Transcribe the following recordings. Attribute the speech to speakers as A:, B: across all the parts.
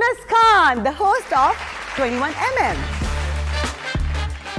A: Yunus Khan, the host of 21mm.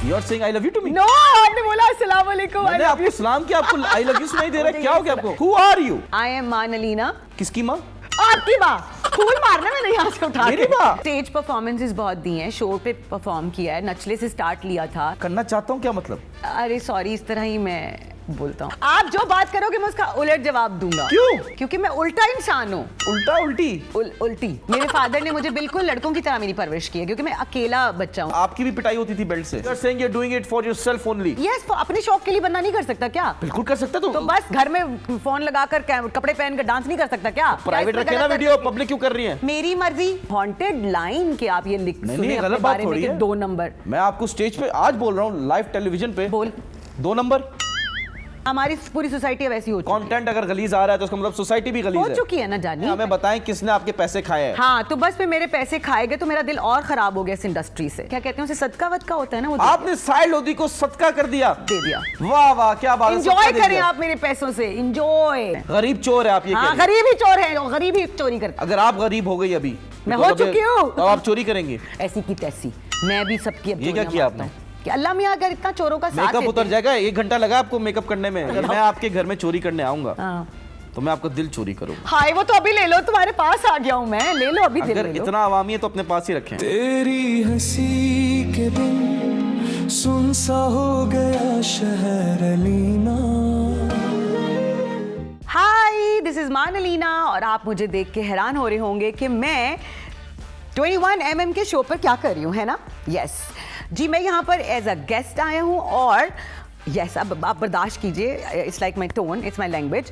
B: You are saying I love you to me?
A: No, आपने बोला अस्सलाम वालेकुम.
B: मैंने आपको सलाम किया, आपको I love you सुनाई दे रहा है, क्या हो गया आपको? Who are you?
A: I am Manalina.
B: किसकी माँ?
A: आपकी माँ. फूल मारना मैंने यहाँ से उठा
B: मेरी माँ?
A: स्टेज परफॉर्मेंसेस बहुत दी हैं, शो पे परफॉर्म किया है, नचले से स्टार्ट लिया था.
B: करना चाहता हूँ क्या मतलब?
A: अरे सॉरी, इस तरह ही मैं बोलता हूँ. आप जो बात करोगे मैं उसका उलट जवाब दूंगा.
B: क्यों?
A: क्योंकि मैं उल्टा इंसान हूँ.
B: उल्टा उल्टी?
A: उल्टी. मेरे फादर ने मुझे बिल्कुल लड़कों की तरह मेरी परवरिश की है, क्योंकि मैं अकेला बच्चा हूँ.
B: आपकी भी पिटाई होती थी बेल्ट से. You are saying you're doing it for yourself only.
A: Yes, अपने शौक के लिए बंदा नहीं कर सकता क्या?
B: बिल्कुल कर सकता
A: तो बस घर में फोन लगाकर कपड़े पहनकर डांस नहीं कर सकता क्या?
B: प्राइवेट रखे ना वीडियो, पब्लिक क्यों कर रही है?
A: मेरी मर्जी. हॉन्टेड लाइन के आप ये लिख
B: नहीं, गलत बात थोड़ी है.
A: 2 नंबर.
B: मैं आपको स्टेज पे आज बोल रहा हूँ, लाइव टेलीविजन पे.
A: बोल.
B: 2 नंबर.
A: हमारी पूरी सोसाइटी वैसी हो चुकी है.
B: कंटेंट अगर गलीज आ रहा है तो उसका मतलब सोसाइटी भी गलीज है.
A: हो चुकी है ना जानी.
B: हमें बताएं किसने आपके पैसे खाए हैं.
A: हाँ, तो बस फिर मेरे पैसे खाए गए तो मेरा दिल और खराब हो गया इस इंडस्ट्री से. क्या कहते हैं उसे, सदका वदका होता है ना वो.
B: आपने साइड लोधी को सदका कर दिया.
A: दे दिया.
B: वाह वाह, क्या बात है.
A: एंजॉय करें आप मेरे पैसों से. एंजॉय.
B: गरीब चोर है आप, ये
A: हाँ, गरीब ही चोर है, गरीब ही चोरी करते.
B: अगर आप गरीब हो गई अभी,
A: मैं हो चुकी हूँ,
B: तो आप चोरी करेंगे.
A: ऐसी की तैसी मैं भी सबकी.
B: ये क्या किया आपने?
A: कि अल्लाह मियां अगर इतना चोरों का साथ
B: मेकअप उतर जाएगा. 1 घंटा लगा आपको मेकअप करने में. अगर मैं आपके घर में चोरी करने आऊंगा तो मैं आपका दिल चोरी करूंगा.
A: हाय, वो तो अभी ले लो, तुम्हारे पास आ गया हूं मैं. ले लो अभी.
B: अगर इतना अवामी है तो अपने पास ही रखें.
C: तेरी हंसी के बिन सुनसा हो गया शहर अलीना.
A: हाय, दिस इज मानलीना और आप मुझे देख के हैरान हो रहे होंगे कि मैं 21mm के शो पर क्या कर रही हूँ, है ना? यस जी, मैं यहाँ पर एज अ गेस्ट आया हूँ और यस, अब आप बर्दाश्त कीजिए. It's like my tone, it's my language.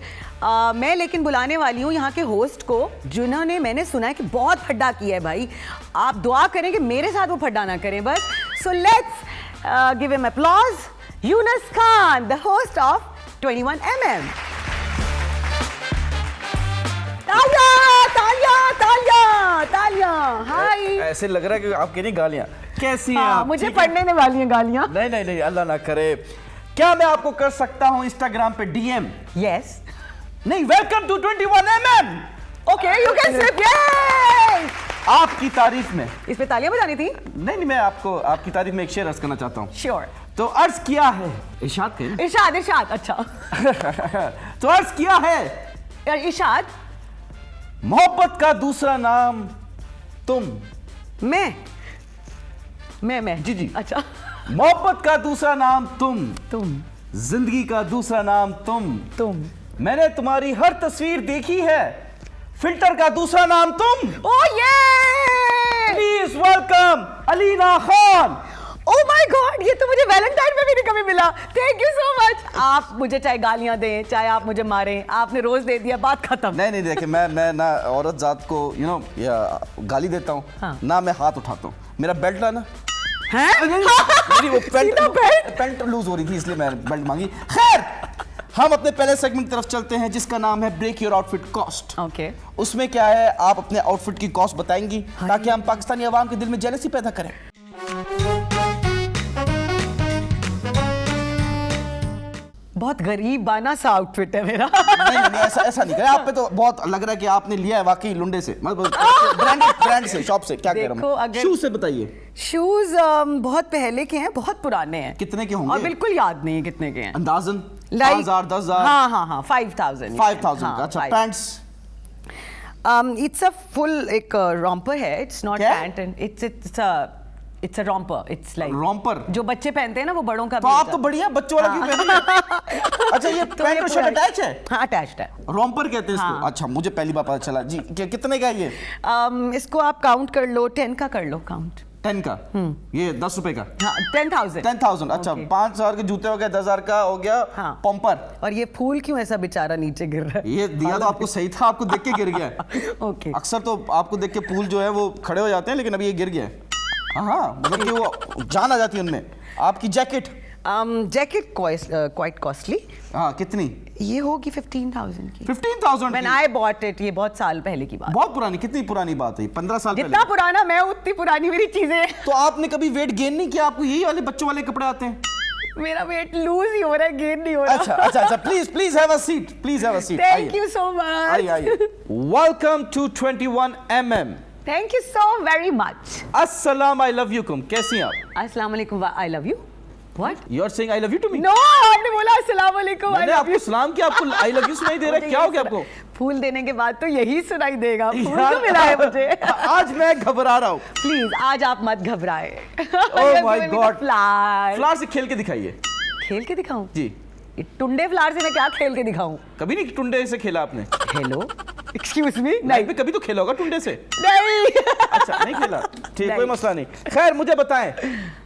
A: मैं लेकिन बुलाने वाली हूँ यहाँ के होस्ट को, जिन्होंने मैंने सुना है कि बहुत फड्डा किया है भाई. आप दुआ करें कि मेरे साथ वो फड्डा ना करें बस. So let's give him applause. Yunus Khan, the host of 21mm. तालियां तालियां तालियां तालियां. हाय.
B: ऐसे लग रहा है कि आप कह रही गालियां. कैसी हैं आप?
A: मुझे पढ़ने ने वाली हैं गालियां.
B: नहीं नहीं नहीं, अल्लाह ना करे. क्या मैं आपको कर सकता हूं इंस्टाग्राम पे DM?
A: यस.
B: नहीं, welcome to 21mm.
A: Okay, you can slip. ये
B: आपकी तारीफ में.
A: इस पे तालियां बजानी थी.
B: नहीं नहीं, मैं आपको आपकी तारीफ में एक शेर अर्ज करना चाहता हूं.
A: श्योर.
B: तो अर्ज किया है. इरशाद करें.
A: इरशाद. इरशाद. अच्छा.
B: तो अर्ज किया है.
A: इरशाद.
B: मोहब्बत का दूसरा नाम तुम.
A: मैं
B: जी जी.
A: अच्छा.
B: मोहब्बत का दूसरा नाम तुम. जिंदगी का दूसरा नाम तुम. मैंने तुम्हारी हर तस्वीर देखी है. फिल्टर का दूसरा नाम तुम.
A: ओह ये.
B: Please welcome Alina Khan.
A: Oh my God, ये तो मुझे वैलेंटाइन में भी नहीं कभी मिला. Thank you so much. आप मुझे चाहे गालियां दें, चाहे आप मुझे मारें, आपने रोज दे दिया, बात खत्म.
B: नहीं नहीं, देखिए मैं ना औरत जात को गाली देता हूँ.
A: हाँ.
B: ना मैं हाथ उठाता हूँ. मेरा बेल्ट ला ना.
A: मेरी
B: वो पेंट लूज हो रही थी इसलिए मैं बेल्ट मांगी. खैर, हम अपने पहले सेगमेंट की तरफ चलते हैं जिसका नाम है break your outfit cost.
A: Okay.
B: उसमें क्या है, आप अपने आउटफिट की कॉस्ट बताएंगी ताकि हम पाकिस्तानी अवाम के दिल में जेलसी पैदा करें.
A: बहुत गरीबाना सा आउटफिट है मेरा.
B: नहीं, ऐसा नहीं करें. आप पे तो बहुत लग रहा है कि आपने लिया है वाकई लुंडे से, ब्रांड से, शॉप से. क्या कह रहा हूं. शूज से बताइए.
A: शूज बहुत पहले के हैं, बहुत पुराने हैं.
B: कितने के होंगे?
A: और बिल्कुल याद नहीं है कितने के हैं.
B: अंदाजन
A: 5,000
B: 10,000.
A: हाँ 5,000.
B: 5,000. अच्छा. पैंट्स.
A: इट्स अ फुल एक रॉम्पर है. It's not pant and it's a romper. It's like
B: romper
A: जो बच्चे पहनते हैं ना, वो बड़ों का.
B: तो आप तो बढ़िया बच्चों वाला क्यों पहन रहे हैं? अच्छा, ये पैंट और शर्ट अटैच है?
A: हाँ, अटैच्ड है.
B: रॉम्पर कहते हैं इसको. अच्छा, मुझे पहली बार पता चला जी. कितने का है ये?
A: इसको आप काउंट कर लो. 10 का कर लो काउंट.
B: 10 का. ये 10 रुपए का.
A: हाँ, 10,000.
B: 10,000. अच्छा, 5,000 के जूते हो गए, 10,000 का हो गया.
A: हाँ.
B: पंपर.
A: और ये फूल क्यों ऐसा बेचारा नीचे गिर रहा है?
B: ये दिया तो आपको सही था, आपको देख के गिर गया.
A: ओके.
B: अक्सर तो आपको देख के फूल जो है वो खड़े हो जाते हैं, लेकिन अभी ये गिर गया है. हाँ, मतलब कि वो जान आ जाती है उनमें. आपकी जैकेट.
A: Jacket quite costly.
B: हाँ, कितनी?
A: ये होगी 15,000 की.
B: 15,000
A: When I bought it. ये बहुत साल पहले की बात.
B: बहुत पुरानी. कितनी पुरानी बात है? 15 साल पहले.
A: जितना पुराना मैं उतनी पुरानी मेरी चीजें.
B: तो आपने कभी वेट गेन नहीं किया? आपको यही वाले बच्चों वाले कपड़े आते हैं?
A: मेरा वेट लूज ही हो रहा है, गेन नहीं हो रहा.
B: अच्छा. Please have a seat.
A: Thank you so much.
B: आइए. Welcome to 21mm.
A: Thank you so very much.
B: अस्सलाम आई लव यू कुम, कैसी हैं आप?
A: अस्सलाम वालेकुम, I love you. What?
B: You are saying I love you to me?
A: No, आपने बोला अस्सलाम वालेकुम,
B: मैंने आपको सलाम किया, आपको आई लव यू सुनाई दे रहा है, क्या हो गया आपको?
A: फूल देने के बाद तो यही सुनाई देगा, फूल
B: यार,
A: तो मिला है मुझे।
B: आज मैं घबरा रहा हूँ।
A: प्लीज आज आप मत घबराए।
B: ओह माय गॉड,
A: फ्लावर
B: फ्लावर से खेल के दिखाइए।
A: खेल के दिखाऊं?
B: जी।
A: टुंडे फ्लावर से मैं क्या खेल के दिखाऊं?
B: कभी नहीं टुंडे से खेला आपने?
A: हेलो, एक्सक्यूज मी,
B: लाइफ में कभी तो खेला होगा टुंडे से?
A: नहीं।
B: अच्छा, नहीं खेला, ठीक, कोई मसला नहीं। खैर, मुझे बताएं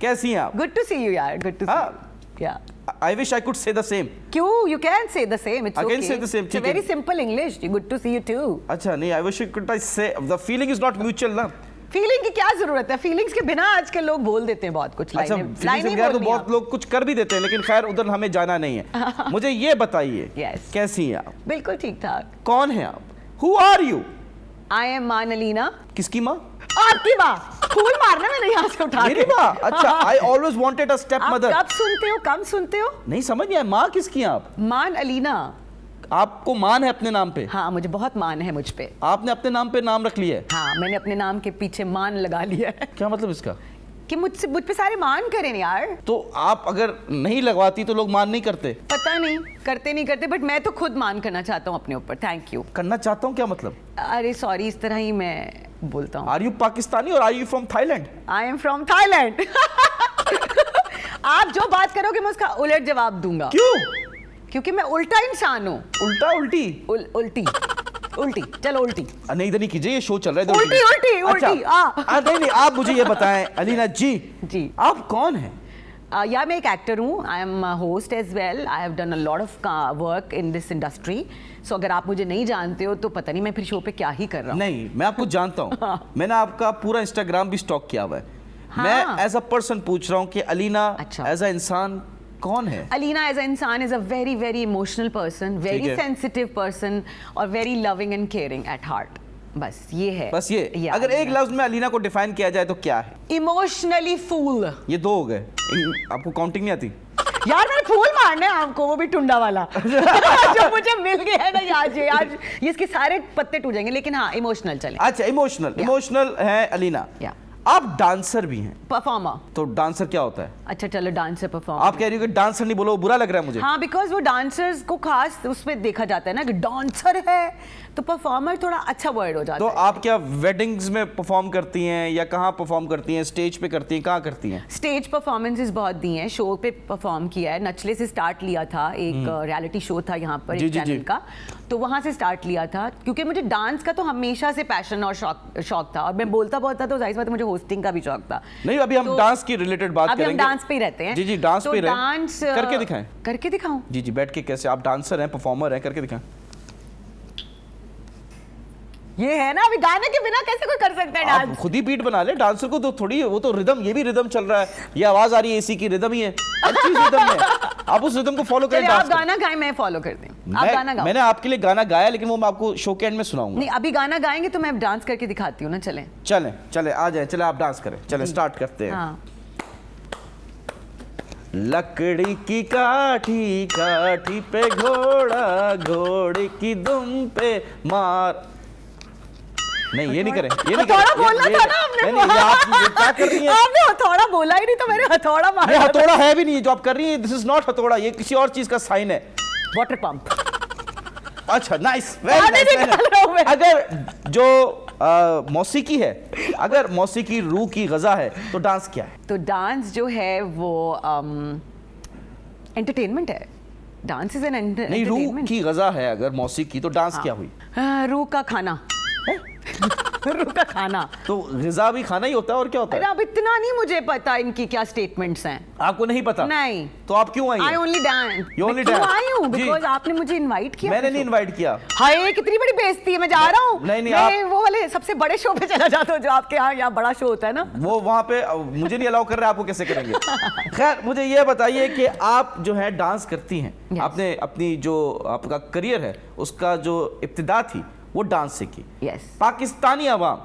B: कैसी हैं आप?
A: गुड टू सी यू यार, गुड टू सी यू। या
B: I wish I could say the same.
A: क्यों? You can say the same. It's
B: I
A: okay.
B: can say the same,
A: It's a
B: ठीक है।
A: very simple English. Good to see you too.
B: अच्छा नहीं, I wish I could say the feeling is not mutual ना।
A: Feeling की क्या जरूरत है? Feelings के बिना आजकल लोग बोल देते हैं बहुत कुछ।
B: अच्छा, feelings के बगैर तो बहुत लोग कुछ कर भी देते हैं, लेकिन खैर उधर हमें जाना नहीं है। मुझे ये बताइए,
A: Yes.
B: कैसी हैं आप?
A: बिल्कुल ठीक ठाक।
B: कौन है आप? Who are you?
A: I am मानलीना।
B: किसकी माँ?
A: आपकी माँ। फूल मारना मैंने यहाँ से उठा
B: मेरी
A: के।
B: माँ? अच्छा, I always wanted a step
A: आप
B: mother.
A: कब सुनते हो, कम सुनते हो?
B: नहीं समझ नहीं आया, माँ किसकी हैं आप?
A: मान अलीना।
B: आपको मान है अपने नाम पे?
A: हाँ, मुझे बहुत मान है मुझ पे।
B: आपने अपने नाम पे नाम रख लिया है?
A: हाँ, मैंने अपने नाम के पीछे मान लगा लिया है
B: क्या मतलब इसका?
A: कि मुझ पे सारे मान करें यार।
B: तो आप अगर नहीं लगवाती तो लोग मान नहीं करते?
A: पता नहीं करते नहीं करते, बट मैं तो खुद मान करना चाहता हूँ अपने ऊपर। Thank you.
B: करना चाहता हूँ क्या मतलब?
A: अरे सॉरी, इस तरह ही मैं बोलता हूँ।
B: आर यू पाकिस्तानी और are you from Thailand?
A: I am from Thailand. आप जो बात करोगे मैं उसका उलट जवाब दूंगा।
B: क्यों?
A: क्योंकि मैं उल्टा इंसान हूँ।
B: उल्टा उल्टी?
A: उल्टी उल्टी, चलो उल्टी।
B: नहीं इधर नहीं कीजिए, ये शो चल रहा है इधर।
A: उल्टी उल्टी उल्टी।
B: नहीं नहीं, आप मुझे ये बताएं अलीना जी,
A: जी
B: आप कौन हैं?
A: या मैं एक एक्टर हूँ। I am host as well. I have done a lot of work in this industry. So अगर आप मुझे नहीं जानते हो तो पता नहीं मैं फिर शो पे क्या ही कर रहा हूँ।
B: नहीं, मैं आपको जानता हूँ। मैंने आपका पूरा इंस्टाग्राम भी स्टॉक किया हुआ है।
A: हाँ।
B: मैं एज अ पर्सन पूछ रहा हूँ कि अलीना
A: अच्छा।
B: एज अ इंसान कौन है?
A: अलीना एज अ इंसान is a very very emotional person, very sensitive person और very loving and caring at heart. बस ये है।
B: बस ये अगर एक लफ्ज में अलीना को डिफाइन किया जाए तो क्या है?
A: इमोशनली फूल।
B: ये दो हो गए, आपको काउंटिंग नहीं आती?
A: यार मैंने फूल मारना है आपको, वो भी टुंडा वाला। जो मुझे मिल गया है ना आज ये इसके सारे पत्ते टूट जाएंगे। लेकिन हाँ, इमोशनल चले।
B: अच्छा, इमोशनल है अलीना। आप डांसर भी हैं?
A: परफॉर्मर।
B: तो डांसर क्या होता है?
A: अच्छा चलो, डांसर परफॉर्मर।
B: आप कह रही हो कि डांसर नहीं बोलो, बुरा लग रहा है मुझे।
A: हाँ, बिकॉज वो डांसर्स को खास उसमें देखा जाता है ना कि डांसर है, तो परफॉर्मर थोड़ा अच्छा वर्ड हो जाता
B: तो
A: है।
B: आप क्या वेडिंग्स में परफॉर्म करती हैं या कहाँ परफॉर्म करती हैं? स्टेज पे करती हैं, कहाँ करती हैं?
A: स्टेज परफॉर्मेंसेस बहुत दी हैं, शो पे परफॉर्म किया है। नचले से स्टार्ट लिया था, एक रियलिटी शो था यहाँ पर एक चैनल का, तो वहाँ से स्टार्ट लिया था। क्योंकि मुझे डांस का तो हमेशा से पैशन और शौक था, और मैं बोलता बहुत था, तो जाहिर सी बात है मुझे होस्टिंग का भी शौक था।
B: नहीं, अभी हम डांस की रिलेटेड बात करेंगे।
A: अभी हम डांस पे ही रहते हैं।
B: जी जी, डांस पे
A: डांस
B: करके दिखाएं।
A: करके दिखाऊं?
B: जी जी, बैठ के कैसे? आप डांसर हैं, परफॉर्मर हैं, करके दिखाएं।
A: ये है ना, अभी गाने के बिना कैसे कोई कर सकता है
B: आप
A: डांस?
B: खुद ही बीट बना ले। डांसर को तो थोड़ी, वो तो रिदम, ये भी रिदम चल रहा है, ये आवाज आ रही है, एसी की रिदम ही है, हर चीज रिदम है। आप उस रिदम को फॉलो करें।
A: चलिए आप
B: डांस
A: गाना गाएं, मैं फॉलो करती हूँ। आप गाना गाओ।
B: मैंने आपके लिए गाना गाया, लेकिन वो मैं आपको शो के एंड में सुनाऊंगा।
A: नहीं, अभी गाना गाएंगे तो मैं डांस करके दिखाती हूँ ना। चलें
B: चलें आ जाए, चले आप डांस करें, चलें स्टार्ट करते हैं।
A: हाँ।
B: लकड़ी की काठी काठी पे घोड़ा, घोड़े की दुम पे मार। नहीं, ये नहीं करें, ये नहीं
A: हथौड़ा बोलना था ना आपने।
B: नहीं, ये आप ये क्या कर रही हैं?
A: आपने हथौड़ा बोला ही नहीं, तो मैंने हथौड़ा मारा।
B: ये हथौड़ा है भी नहीं जो आप कर रही हैं। दिस इज नॉट हथौड़ा, ये किसी और चीज का साइन है।
A: Water pump.
B: अच्छा, नाइस,
A: पानी निकाल रहा हूं मैं।
B: अगर जो मौसीकी है, अगर मौसीकी रूह की गजा है, तो डांस क्या है?
A: तो डांस जो है वो एंटरटेनमेंट है। डांस इज एन
B: नहीं, रूह की गजा है अगर मौसीकी, तो डांस क्या हुई?
A: रूह का खाना। रूह का खाना।
B: तो ग़िज़ा भी खाना ही होता है, और क्या होता है?
A: अब इतना नहीं मुझे पता इनकी क्या स्टेटमेंट्स हैं।
B: आपको नहीं पता?
A: नहीं।
B: तो आप क्यों आई?
A: I only dance.
B: You only
A: क्यों
B: dance?
A: आई हूँ?
B: जी।
A: बिकॉज आपने मुझे इनवाइट किया।
B: मैंने नहीं इनवाइट किया।
A: हाय, कितनी बड़ी बेइज्जती है। मैं जा रहा हूँ।
B: नहीं,
A: मैं वो वाले सबसे बड़े शो पे चला जाता हूँ जो आपके यहाँ बड़ा शो होता है ना।
B: वो वहाँ पे मुझे नहीं अलाउ कर रहे, आपको कैसे करेंगे? खैर, मुझे ये बताइए कि आप जो है डांस करती हैं।
A: Yes.
B: आपने अपनी जो आपका करियर है उसका जो इब्तिदा थी वो डांस से की।
A: Yes.
B: पाकिस्तानी अवाम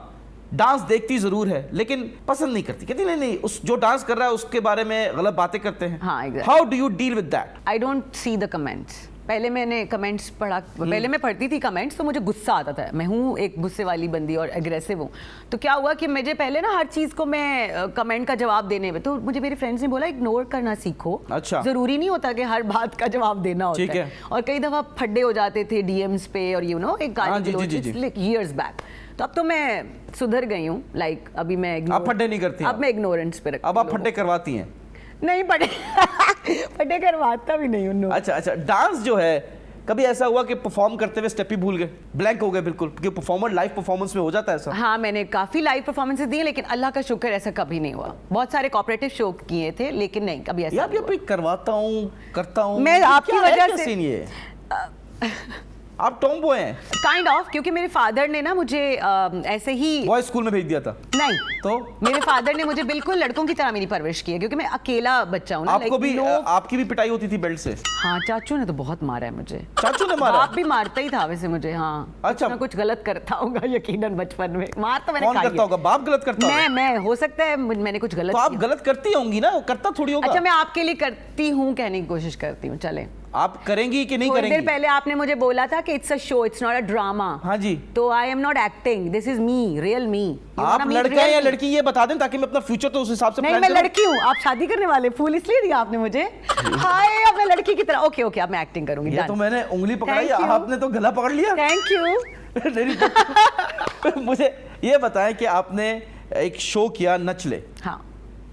B: डांस देखती जरूर है, लेकिन पसंद नहीं करती। कहती नहीं, उस जो डांस कर रहा है उसके बारे में गलत बातें करते हैं।
A: हाँ, exactly.
B: How do you deal with that?
A: I don't see the comments. पहले मैंने कमेंट्स पढ़ा, पहले मैं पढ़ती थी कमेंट्स तो मुझे गुस्सा आता था। मैं हूँ एक गुस्से वाली बंदी और एग्रेसिव हूँ। तो क्या हुआ कि मुझे पहले ना हर चीज़ को मैं कमेंट का जवाब देने में, तो मुझे मेरे फ्रेंड्स ने बोला इग्नोर करना सीखो।
B: अच्छा।
A: जरूरी नहीं होता कि हर बात का जवाब देना होता
B: ठीक है।
A: और कई दफ़ा फड्डे हो जाते थे डीएम्स पे और एक गाली ईयर्स बैक। तो अब तो मैं सुधर गई हूँ। लाइक अभी मैं
B: आप फड्डे नहीं करती,
A: अब मैं इग्नोरेंस पे
B: अब आप फड्डे करवाती हैं?
A: नहीं, फड्डे करवाता भी नहीं हूँ।
B: अच्छा, डांस जो है, कभी ऐसा हुआ कि परफॉर्म करते हुए स्टेप ही भूल गए, ब्लैंक हो गए बिल्कुल? क्योंकि परफॉर्मर लाइव परफॉर्मेंस में हो जाता है ऐसा।
A: हाँ, मैंने काफी लाइव परफॉर्मेंसेस दिए, लेकिन अल्लाह का शुक्र ऐसा कभी नहीं हुआ। बहुत सारे कोऑपरेटिव शो किए थे, लेकिन नहीं कभी ऐसा
B: नहीं हुआ। करवाता हूँ, करता हूँ,
A: मैं आपकी वजह से।
B: ये आप टॉम्बॉय हैं
A: काइंड ऑफ, क्योंकि मेरे फादर ने ना मुझे ऐसे ही
B: बॉय स्कूल में भेज दिया था।
A: नहीं,
B: तो
A: मेरे फादर ने मुझे बिल्कुल लड़कों की तरह मेरी परवरिश की है, क्योंकि मैं अकेला बच्चा हूँ ना।
B: आपको भी आपकी भी पिटाई होती थी बेल्ट से?
A: हाँ, चाचू ने तो बहुत मारा है मुझे।
B: चाचू ने मारा?
A: बाप भी मारता ही था वैसे मुझे। हाँ,
B: अच्छा,
A: मैं कुछ गलत करता होगा यकीनन बचपन में। मार तो मैंने
B: कौन करता होगा? बाप गलत करता होगा?
A: मैं हो सकता है मैंने कुछ गलत।
B: तो आप गलत करती होंगी ना, करता थोड़ी होगा।
A: अच्छा, मैं आपके लिए करती हूँ, कहने की कोशिश करती हूँ। चले,
B: आप करेंगी कि नहीं
A: थोड़ी
B: करेंगी?
A: देर पहले आपने मुझे बोला था कि it's a show, it's not a drama.
B: हाँ जी।
A: तो I am not acting, this is me, real me.
B: आप लड़का या लड़की ये बता दें ताकि मैं अपना फ्यूचर तो उस हिसाब से
A: नहीं, मैं लड़की हूँ। आप शादी करने वाले, फूल इसलिए दिया आपने मुझे। हाय, अब मैं लड़की की तरह। ओके, अब मैं एक्टिंग करूंगी।
B: ये तो मैंने उंगली पकड़ाई, आपने तो गला पकड़ लिया।
A: Thank
B: you. मुझे ये बताएं कि आपने एक शो किया नच ले।
A: हाँ,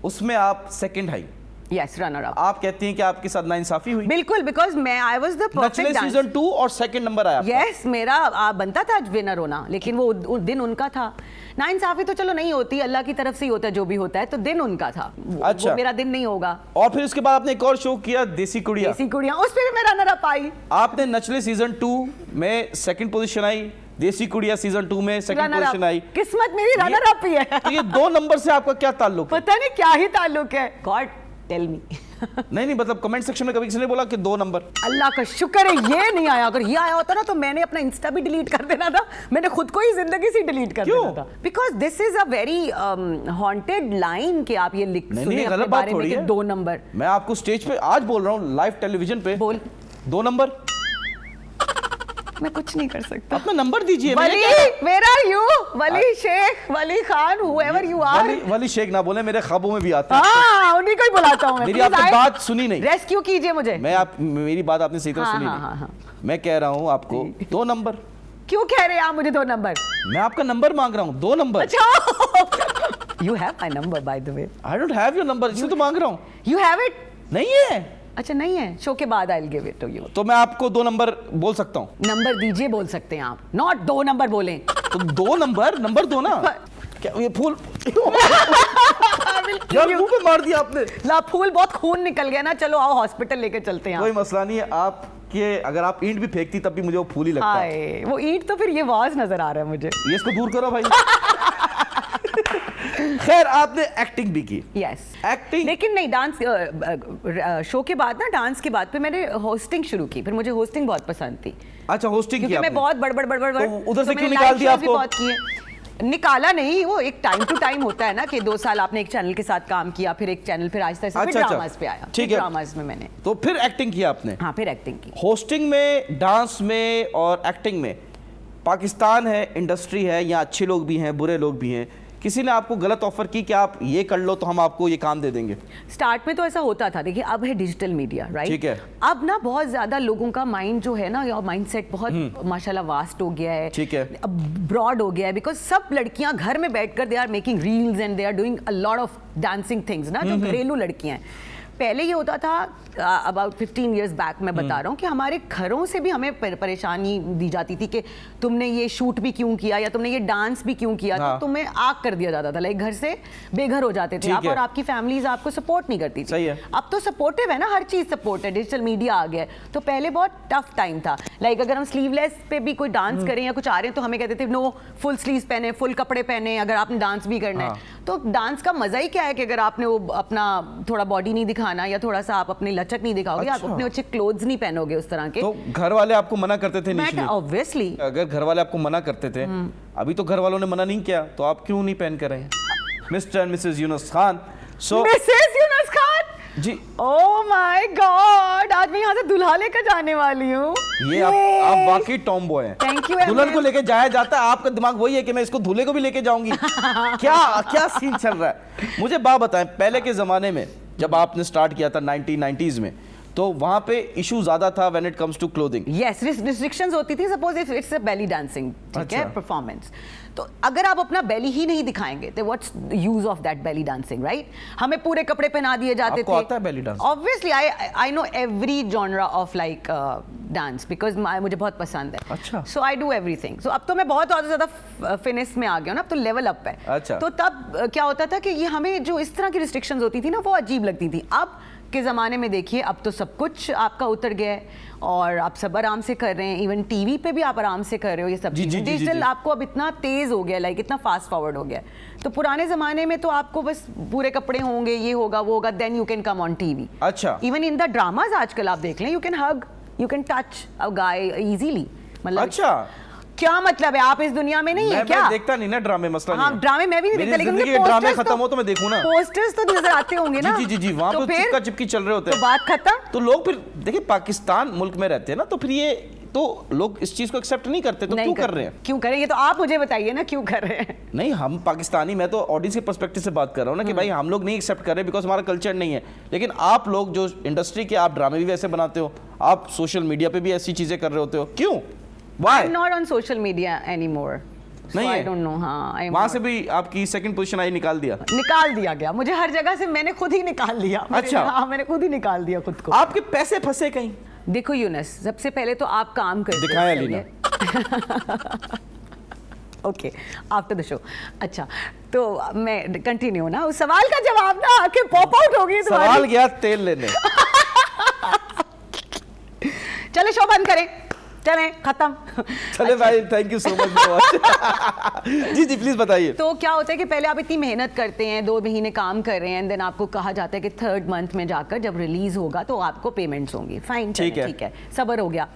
B: उसमें आप सेकंड आई।
A: Yes, runner up.
B: आप कहती हैं कि आपके साथ नाइंसाफी हुई?
A: बिल्कुल, बिकॉज मैं I was the perfect dancer.
B: Season 2 और सेकंड नंबर आया।
A: यस, मेरा बनता था विनर होना, लेकिन वो दिन उनका था। नाइंसाफी तो चलो नहीं होती, अल्लाह की तरफ से ही होता है जो भी होता है, तो दिन उनका था।
B: अच्छा,
A: वो मेरा दिन नहीं होगा।
B: और फिर उसके बाद आपने एक और शो किया, देसी कुड़िया।
A: देसी कुड़िया, उस पे भी मैं रनर अप आई।
B: आपने नचले सीजन 2 में सेकंड पोजीशन आई, देसी कुड़िया सीजन 2 में सेकंड पोजीशन आई।
A: किस्मत मेरी रनर अप ही है।
B: तो ये 2 नंबर से आपका क्या ताल्लुक है?
A: पता नहीं क्या ही ताल्लुक है। God tell me.
B: नहीं, मतलब कमेंट सेक्शन में कभी किसी ने बोला कि 2 नंबर?
A: अल्लाह का शुक्र है ये नहीं आया। अगर ये आया होता ना तो मैंने अपना इंस्टा भी डिलीट कर देना था। मैंने खुद को ही जिंदगी से डिलीट कर देना था। Because this is a very haunted line कि आप ये लिख सुनिए अपने बारे में कि 2 नंबर।
B: मैं आपको स्टेज पे आज बोल रहा हूँ, लाइव टेलीविजन पे।
A: बोल।
B: 2 नंबर?
A: मैं कुछ नहीं कर सकता।
B: अपना नंबर दीजिए।
A: वली, where are you? Wali Sheikh, Wali Khan, whoever you are।
B: वली शेख ना बोले, मेरे ख्वाबों में भी आते हैं।
A: हाँ, उन्हीं को ही बुलाता हूँ मैं।
B: मेरी आपने बात सुनी नहीं।
A: रेस्क्यू कीजिए मुझे।
B: मेरी बात आपने सही तरह सुनी नहीं। मैं कह रहा हूँ आपको 2 नंबर।
A: क्यों कह रहे हैं आप मुझे 2 नंबर?
B: मैं आपका नंबर मांग रहा हूँ, 2 नंबर।
A: अच्छा। You have my number by the way.
B: I don't have your number, इसलिए तो मांग रहा हूँ।
A: You have it?
B: नहीं है।
A: अच्छा, नहीं है। शो के बाद I'll give it to you.
B: तो मैं आपको 2 नंबर बोल सकता हूँ?
A: नंबर दीजिए बोल सकते हैं आप, नॉट 2 नंबर बोलें।
B: तो 2 नंबर दो ना। क्या ये फूल? यार मुंह पे मार दिया आपने।
A: ला, फूल बहुत खून निकल गया ना। चलो आओ हॉस्पिटल लेके चलते हैं।
B: कोई मसला नहीं है। आपके अगर आप ईंट भी फेंकती तब भी मुझे वो फूल ही लगता है।
A: वो ईंट तो फिर ये वाज नजर आ रहा है मुझे।
B: ये इसको दूर करो भाई। खैर, आपने एक्टिंग भी की।
A: Yes,
B: acting.
A: लेकिन नहीं, डांस शो के बाद ना, डांस के बाद फिर मैंने होस्टिंग शुरू की। फिर मुझे होस्टिंग बहुत पसंद थी।
B: अच्छा, होस्टिंग
A: क्योंकि मैं बहुत बड़बड़
B: तो उधर से क्यों निकाल दिया आपको?
A: बहुत किए। निकाला नहीं, वो एक टाइम टू टाइम होता है ना कि 2 साल आपने एक चैनल के साथ काम किया, फिर एक चैनल, फिर आहिस्ता आहिस्ता फिर ड्रामास पे आया।
B: ठीक है,
A: ड्रामास में मैंने
B: तो फिर एक्टिंग किया आपने?
A: हाँ, फिर एक्टिंग की।
B: होस्टिंग में, डांस में और एक्टिंग में, पाकिस्तान है, इंडस्ट्री है, यहाँ अच्छे लोग भी हैं, बुरे लोग भी हैं। किसी ने आपको गलत ऑफर की कि आप ये कर लो तो हम आपको ये काम दे देंगे?
A: स्टार्ट में तो ऐसा होता था। देखिए, अब है डिजिटल मीडिया, राइट?
B: ठीक है।
A: अब ना बहुत ज्यादा लोगों का माइंड जो है ना, या माइंडसेट बहुत माशाल्लाह वास्ट हो गया है।
B: ठीक है।
A: अब ब्रॉड हो गया है, बिकॉज सब लड़कियां घर में बैठकर they are making reels and they are doing a lot of dancing things ना, जो घरेलू लड़कियां हैं। पहले ये होता था अबाउट 15 years बैक, मैं बता रहा हूँ कि हमारे घरों से भी हमें परेशानी दी जाती थी कि तुमने ये शूट भी क्यों किया या तुमने ये डांस भी क्यों किया।
B: हाँ।
A: तो तुम्हें आग कर दिया जाता था, लाइक घर से बेघर हो जाते थे आप, और आपकी फैमिलीज आपको सपोर्ट नहीं करती थी।
B: सही है।
A: अब तो सपोर्टिव है ना, हर चीज सपोर्ट है, डिजिटल मीडिया आ गया है। तो पहले बहुत टफ टाइम था। लाइक अगर हम स्लीवलेस पे भी कोई डांस करें या कुछ आ रहे हैं तो हमें कहते थे नो, फुल स्लीव्स पहने, फुल कपड़े पहने, अगर आपने डांस भी करना है। तो डांस का मजा ही क्या है कि अगर आपने वो अपना थोड़ा बॉडी नहीं दिखाना या थोड़ा सा आप अपनी लचक नहीं दिखाओगे, आप अपने अच्छे क्लोथ्स नहीं पहनोगे उस तरह के।
B: तो घर वाले आपको मना करते थे?
A: मैं ऑब्वियसली,
B: अगर घर वाले आपको मना करते थे, अभी तो घर वालों ने मना नहीं किया, तो आप क्यों नहीं पहन कर रहे हैं? Mr and Mrs Yunus Khan.
A: Mrs Yunus Khan,
B: जी।
A: ओह माय गॉड, आज मैं यहाँ से दुल्हा लेकर जाने वाली हूँ।
B: ये आप वाकई टॉम बॉय हैं।
A: Thank you,
B: दुल्हन
A: MM.
B: को लेके जाया जाता है, आपका दिमाग वही है कि मैं इसको दूल्हे को भी लेके जाऊंगी। क्या क्या सीन चल रहा है? मुझे बात बताएं, पहले के जमाने में जब आपने स्टार्ट किया था 1990s में, तो वहां पे इशू ज्यादा था when it comes to clothing.
A: Yes, restrictions होती थी। Suppose if it's a belly dancing, ठीक है,
B: अच्छा।
A: परफॉर्मेंस, तो अगर आप अपना बेली ही नहीं दिखाएंगे तो what's use of that belly dancing, right? हमें पूरे कपड़े पहना दिए जाते
B: आपको
A: थे।
B: आता है belly dance?
A: Obviously I know every genre of like dance because मुझे बहुत पसंद है।
B: अच्छा।
A: सो आई डू एवरीथिंग। सो अब तो मैं बहुत ज्यादा फिनिश में आ गया हूं ना, अब तो लेवल अप है।
B: अच्छा।
A: तो तब क्या होता था कि ये हमें जो इस तरह की रिस्ट्रिक्शंस होती थी ना, वो अजीब लगती थी। अब के ज़माने में देखिए, अब तो सब कुछ आपका उतर गया है और आप सब आराम से कर रहे हैं। इवन टीवी पे भी आप आराम से कर रहे हो ये सब
B: जी, जी,
A: चीज़ें।
B: जी, जी,
A: डिजिटल
B: जी।
A: आपको अब इतना तेज़ हो गया, लाइक इतना फास्ट फॉरवर्ड हो गया। तो पुराने ज़माने में तो आपको बस पूरे कपड़े होंगे, ये होगा वो होगा, then you can come on TV.
B: अच्छा।
A: इवन इन द ड्रामाज आजकल आप देख लें, you can hug, you can touch a guy easily. मतलब
B: अच्छा,
A: क्या मतलब है, आप इस दुनिया में नहीं है क्या?
B: मैं देखता नहीं ना ड्रामे, मसला नहीं
A: हाँ,
B: है।
A: ड्रामे मैं भी नहीं
B: मेरी
A: देखता, लेकिन
B: जिंदगी
A: उनके
B: के ड्रामे
A: posters
B: खत्म हो तो मैं देखूं ना।
A: पोस्टर्स तो नजर आते होंगे ना।
B: जी जी जी, वहां
A: तो
B: पे
A: फिर
B: चिपका चिपकी चल रहे होते
A: तो
B: हैं।
A: बात खत्म।
B: तो लोग फिर देखिए, पाकिस्तान मुल्क में रहते हैं ना, तो फिर ये तो लोग इस चीज को एक्सेप्ट नहीं करते, तो
A: नहीं
B: क्यों कर
A: करते।
B: रहे हैं?
A: क्यों करें, ये तो आप मुझे बताइए ना, क्यों कर रहे हैं?
B: नहीं, हम पाकिस्तानी, मैं तो ऑडियंस के पर्सपेक्टिव से बात कर रहा हूँ ना कि भाई हम लोग नहीं एक्सेप्ट कर रहे बिकॉज हमारा कल्चर नहीं है। लेकिन आप लोग जो इंडस्ट्री के, आप ड्रामे भी वैसे बनाते हो, आप सोशल मीडिया पे भी ऐसी चीजें कर रहे होते हो, क्यों? Why?
A: Not on social media anymore.
B: नहीं है?
A: आई डोंट नो। हाँ,
B: वहां से भी आपकी सेकंड पोजीशन आई, निकाल दिया?
A: निकाल दिया गया मुझे हर जगह से, मैंने खुद ही निकाल लिया।
B: अच्छा।
A: हाँ, मैंने खुद ही निकाल दिया खुद को।
B: आपके पैसे फंसे कहीं?
A: देखो यूनस, सबसे पहले तो आप काम करते
B: दिखाया
A: हो,
B: Leena.
A: Okay, after the show. अच्छा, तो मैं कंटिन्यू ना, उस सवाल का जवाब ना आके पॉप आउट हो गई
B: सवाल
A: तुम्हारी।
B: गया तेल लेने।
A: चले शो बंद करें, चलें, खत्म।
B: चले भाई, थैंक यू सो मच। जी जी, प्लीज बताइए।
A: तो क्या होता है कि पहले आप इतनी मेहनत करते हैं, 2 महीने काम कर रहे हैं, एंड देन आपको कहा जाता है कि 3rd मंथ में जाकर जब रिलीज होगा तो आपको पेमेंट्स होंगी। फाइन,
B: ठीक है।
A: ठीक है, सबर हो गया।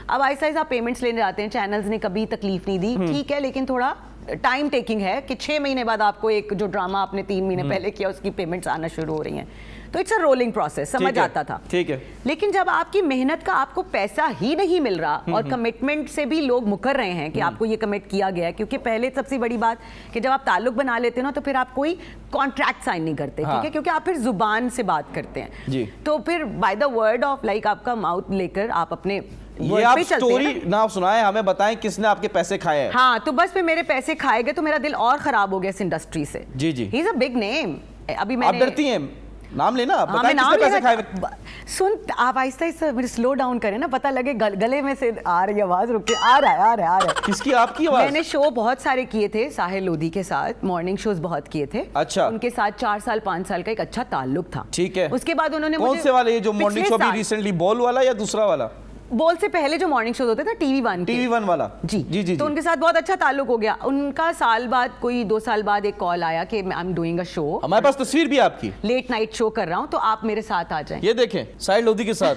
A: अब ऐसा ऐसा पेमेंट्स लेने जाते हैं, चैनल्स ने कभी तकलीफ नहीं दी, ठीक है, लेकिन थोड़ा टाइम टेकिंग है कि 6 महीने बाद आपको एक जो ड्रामा आपने 3 महीने पहले किया उसकी पेमेंट्स आना शुरू हो रही हैं। तो इट्स अ रोलिंग प्रोसेस, समझ आता था।
B: ठीक है।
A: लेकिन जब आपकी मेहनत का आपको पैसा ही नहीं मिल रहा और कमिटमेंट से भी लोग मुकर रहे हैं कि आपको ये कमिट किया गया है, क्योंकि पहले सबसे बड़ी बात कि जब आप ताल्लुक बना लेते हो ना, तो फिर आप कोई कॉन्ट्रैक्ट साइन नहीं करते,
B: हाँ।
A: ठीक है, क्योंकि आप फिर जुबान से बात करते हैं।
B: जी।
A: तो फिर by the word of like आपका माउथ लेकर आप अपने
B: ये
A: word
B: आप
A: पे चलते हैं
B: स्टोरी ना सुनाएं, हमें बताएं किसने आपके पैसे खाए हैं।
A: हाँ, तो बस फिर मेरे पैसे खाए गए, तो मेरा दिल और खराब हो गया इस इंडस्ट्री से।
B: जी जी।
A: He is a big name. अभी
B: आप
A: मैंने
B: डरती हैं, नाम लेना,
A: हाँ,
B: बताएं
A: मैं नाम
B: किसने पैसे खाए
A: लेना।
B: हैं।
A: सुन, आप आहिस्ता आहिस्ता मेरे स्लो डाउन करें ना, पता लगे गले में से आ रही आवाज, रुक के आ रहा है, आ रहा है, आ रहा है।
B: किसकी? आपकी आवाज?
A: मैंने शो बहुत सारे किए थे साहिल लोधी के साथ, मॉर्निंग शोज बहुत किए थे।
B: अच्छा।
A: उनके साथ 4 साल 5 साल का एक अच्छा ताल्लुक था।
B: ठीक है।
A: उसके बाद उन्होंने
B: कौन
A: मुझे
B: से वाले? ये जो मॉर्निंग
A: पिछले
B: शो भी
A: साल-
B: रिसेंटली, बॉल वाला या दूसरा वाला?
A: बॉल से पहले जो मॉर्निंग शोज होते थे TV1 के।
B: TV1 वाला?
A: जी
B: जी जी
A: तो
B: जी।
A: उनके साथ बहुत अच्छा ताल्लुक हो गया। उनका साल बाद, कोई 2 साल बाद एक कॉल आया कि I am doing a show,
B: हमारे पास तस्वीर भी है आपकी,
A: लेट नाइट शो कर रहा हूँ, तो आप मेरे साथ आ जाएं।
B: ये देखें, साहिल लोधी के साथ।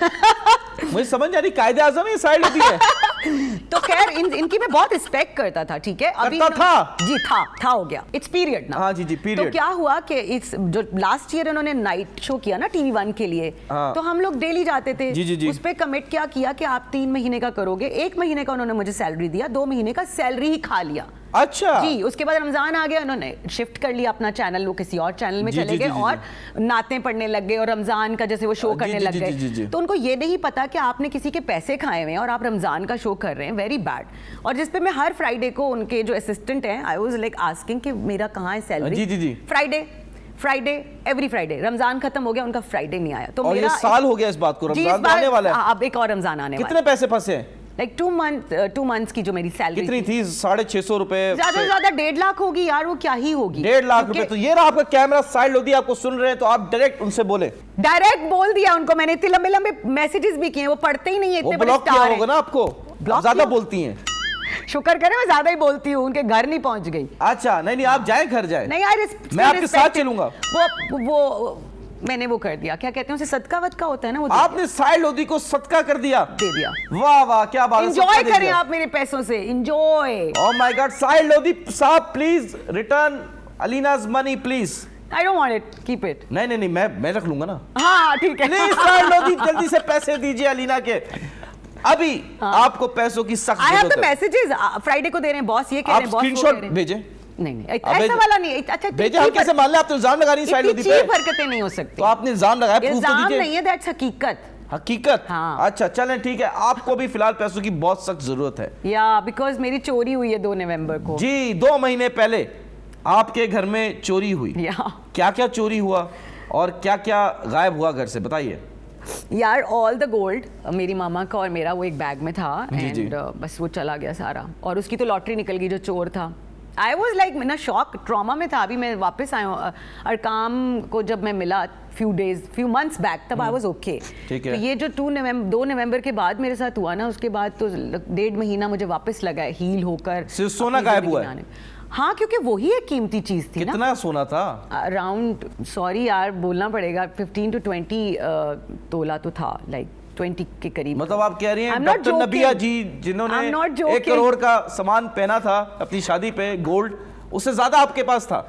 B: मुझे समझ नहीं आ रही, कायदे आजम ये साहिल लोधी है?
A: तो खैर इनकी मैं बहुत रिस्पेक्ट करता था, ठीक है। अभी
B: करता था?
A: जी था हो गया, इट्स पीरियड ना।
B: हाँ जी जी,
A: तो
B: पीरियड।
A: क्या हुआ कि इस जो लास्ट ईयर उन्होंने नाइट शो किया ना TV1 के लिए,
B: हाँ।
A: तो हम लोग डेली जाते थे।
B: जी, जी, जी।
A: उस पे कमिट क्या किया कि आप 3 महीने का करोगे। 1 महीने का उन्होंने मुझे सैलरी दिया, 2 महीने का सैलरी ही खा लिया।
B: अच्छा
A: जी। उसके बाद रमजान आ गया, उन्होंने शिफ्ट कर लिया अपना चैनल, वो किसी और चैनल में
B: जी,
A: चले
B: जी,
A: गए
B: जी, जी,
A: और नातें पढ़ने लग गए और रमजान का जैसे वो शो
B: जी,
A: करने
B: जी,
A: लग
B: जी, जी, जी,
A: गए।
B: जी।
A: तो उनको ये नहीं पता कि आपने किसी के पैसे खाए हुए हैं और आप रमजान का शो कर रहे हैं, वेरी बैड। और जिस पे मैं हर फ्राइडे को उनके जो असिस्टेंट हैं, आई वाज लाइक आस्किंग कि मेरा कहाँ है सैलरी।
B: जी, जी, जी।
A: Friday every Friday. रमजान खत्म हो गया, उनका फ्राइडे नहीं आया। तो
B: और ये
A: मेरा
B: साल हो गया इस बात को,
A: जी, इस
B: रमजान तो
A: बार
B: आने वाला है।
A: अब एक और रमजान आने वाला
B: कितने पैसे फंसे हैं?
A: लाइक 2 मंथ्स की जो मेरी सैलरी
B: कितनी थी? 650 रुपए?
A: ज्यादा से ज्यादा 1.5 लाख होगी यार, वो क्या ही होगी।
B: 1.5 लाख रुपए। तो ये रहा आपका कैमरा, साइड लोधी आपको सुन रहे हैं, तो आप डायरेक्ट उनसे बोले।
A: डायरेक्ट बोल दिया उनको मैंने, इतने लंबे लंबे मैसेजेस भी किए, वो पढ़ते ही नहीं है,
B: वो
A: इतने बड़े
B: ब्लॉक किया
A: स्टार
B: होगा
A: हैं।
B: ना आपको,
A: ब्लॉक
B: ज्यादा
A: किया?
B: बोलती हैं।
A: शुक्र करें मैं ज्यादा ही बोलती हूँ, उनके घर नहीं पहुंच गई।
B: अच्छा, नहीं नहीं, आप जाए, घर जाए।
A: नहीं यार,
B: मैं आपके साथ चलूंगा।
A: वो मैंने वो कर दिया, क्या कहते हैं उसे, सदका वदका होता है ना, वो दे
B: आपने साइड लोधी को सदका कर दिया?
A: दे दिया।
B: वाह वाह, क्या बात है।
A: एंजॉय करें आप मेरे पैसों से, enjoy.
B: Oh my god, Syed Lodhi साहब प्लीज रिटर्न अलीनाज money please.
A: I don't want it, keep it.
B: नहीं, मैं रख लूंगा ना।
A: हाँ ठीक है।
B: प्लीज जल्दी से पैसे दीजिए अलीना के। अभी आपको पैसों की सख्त
A: आई हैव
B: जरूरत
A: द
B: है।
A: मैसेजेस, फ्राइडे को दे रहे हैं बॉस, ये कह रहे
B: आप
A: हैं बॉस, वो कह
B: स्क्रीनशॉट
A: रहे हैं।
B: भेजें।
A: नहीं
B: अब
A: ऐसा वाला नहीं। अच्छा
B: भेजे, हम कैसे मान ले? आप तो इल्जाम लगा रही हैं साइड
A: इतनी
B: पे।
A: चीप हरकतें नहीं हो सकती।
B: तो आपने इल्जाम लगाया, प्रूफ तो
A: इल्जाम
B: दीजिए।
A: नहीं है, दैट्स हकीकत।
B: हकीकत।
A: हाँ।
B: अच्छा चलें ठीक है, आपको भी फिलहाल पैसों की बहुत सख्त जरूरत है।
A: या बिकॉज मेरी चोरी हुई है 2 नवंबर को।
B: जी 2 महीने पहले आपके घर में चोरी हुई।
A: या
B: क्या क्या चोरी हुआ और क्या क्या गायब हुआ घर से, बताइए।
A: यार ऑल द गोल्ड मेरी मामा का और मेरा वो एक बैग में था
B: जी।
A: एंड बस वो चला गया सारा, और उसकी तो लॉटरी निकल गई जो चोर था। आई वॉज लाइक मैं ना शॉक ट्रॉमा में था। अभी मैं वापस आया हूँ अरकाम को, जब मैं मिला फ्यू मंथ्स बैक, तब आई वॉज ओके।
B: ठीक
A: तो
B: है।
A: ये जो 2 नवंबर के बाद मेरे साथ हुआ ना, उसके बाद तो 1.5 महीना मुझे वापस लगा है हील होकर।
B: सिर्फ सोना
A: अपनी
B: गायब
A: जिंदगी
B: हुआ है?
A: बनाने में। हाँ क्योंकि वही एक कीमती चीज थी ना।
B: कितना सोना था?
A: अराउंड, सॉरी यार बोलना पड़ेगा, 15 to 20 तोला तो था, लाइक 20 के करीब।
B: मतलब आप कह रही हैं
A: I'm not
B: डॉक्टर
A: joking.
B: नबिया जी जिन्होंने
A: I'm not
B: 1
A: joking.
B: करोड़ का सामान पहना था अपनी शादी पे गोल्ड, उससे ज्यादा आपके पास था?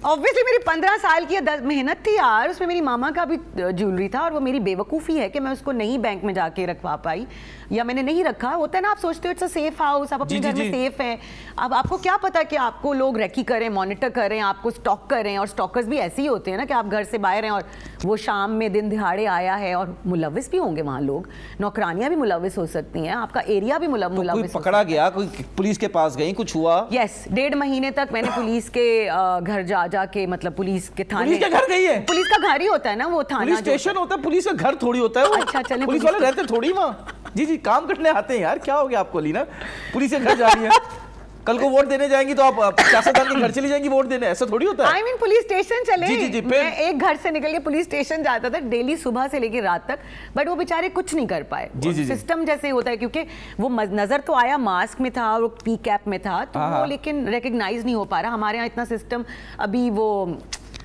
A: ऑब्वियसली मेरी 15 साल की मेहनत थी यार, उसमें मेरी मामा का भी ज्वेलरी था, और वो मेरी बेवकूफ़ी है कि मैं उसको नहीं बैंक में जाके रखवा पाई, या मैंने नहीं रखा। होता है ना, आप सोचते हो इट्स अ सेफ हाउस, आप अपने
B: जी,
A: घर
B: जी,
A: में
B: जी।
A: सेफ है। अब आपको क्या पता कि आपको लोग रेकी करें, मॉनिटर करें, आपको स्टॉक करें, और स्टॉकर्स भी ऐसे ही होते हैं ना कि आप घर से बाहर हैं और वो शाम में दिन दिहाड़े आया है, और मुलविस भी होंगे वहाँ लोग, नौकरानियाँ भी मुलविस हो सकती हैं, आपका एरिया भी
B: कोई
A: मुलविस
B: पकड़ा गया, कोई पुलिस के पास गई, कुछ हुआ?
A: यस 1.5 महीने तक मैंने पुलिस के घर जा के, मतलब पुलिस के थाने।
B: पुलिस के घर गई है?
A: पुलिस का घर ही होता है ना वो थाना,
B: पुलिस
A: जो
B: स्टेशन होता है, पुलिस का घर थोड़ी होता है वो।
A: अच्छा, चलें,
B: पुलिस
A: पुलिस
B: वाले रहते थोड़ी वहाँ। जी काम करने आते हैं यार, क्या हो गया आपको लीना? पुलिस के घर जा रही है, कल को वोट देने जाएंगी तो आप सियासतदान के घर चली जाएंगी वोट देने, ऐसा थोड़ी होता है।
A: आई मीन पुलिस स्टेशन चले।
B: जी, फिर?
A: मैं एक घर से निकल के पुलिस स्टेशन जाता था डेली सुबह से लेकर रात तक, बट वो बेचारे कुछ नहीं कर पाए।
B: जी।
A: सिस्टम जैसे होता है, क्योंकि वो नजर तो आया मास्क में था और पी कैप में था, तो वो लेकिन रिकग्नाइज नहीं हो पा रहा। हमारे यहाँ इतना सिस्टम अभी वो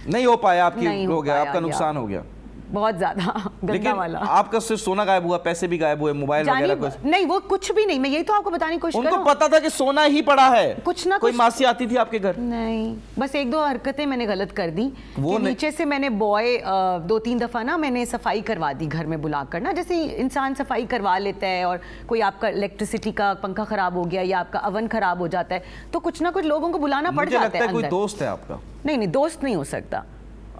B: नहीं हो पाया, आपकी
A: नहीं
B: हो
A: हो
B: गया,
A: पाया,
B: आपका नुकसान हो गया।
A: बहुत ज्यादा गंदा
B: लेकिन
A: वाला।
B: आपका सिर्फ सोना गायब हुआ, पैसे भी गायब हुए, मोबाइल वगैरह कुछ?
A: नहीं वो कुछ भी नहीं, मैं यही तो आपको बताने की कोशिश कर
B: उनको
A: रहा हूँ।
B: पता था कि सोना ही पड़ा है?
A: कुछ ना
B: कोई
A: कुछ-
B: मासी आती थी आपके घर?
A: नहीं, बस 1-2 हरकतें मैंने गलत कर दी।
B: वो
A: कि
B: नहीं-
A: नीचे से मैंने बॉय 2-3 दफा ना मैंने सफाई करवा दी घर में बुलाकर ना, जैसे इंसान सफाई करवा लेता है, और कोई आपका इलेक्ट्रिसिटी का पंखा खराब हो गया या आपका अवन खराब हो जाता है, तो कुछ ना कुछ लोगों को बुलाना पड़
B: मुझे
A: जाता
B: लगता
A: है
B: है कोई
A: अंदर।
B: दोस्त है आपका।
A: नहीं दोस्त नहीं हो सकता,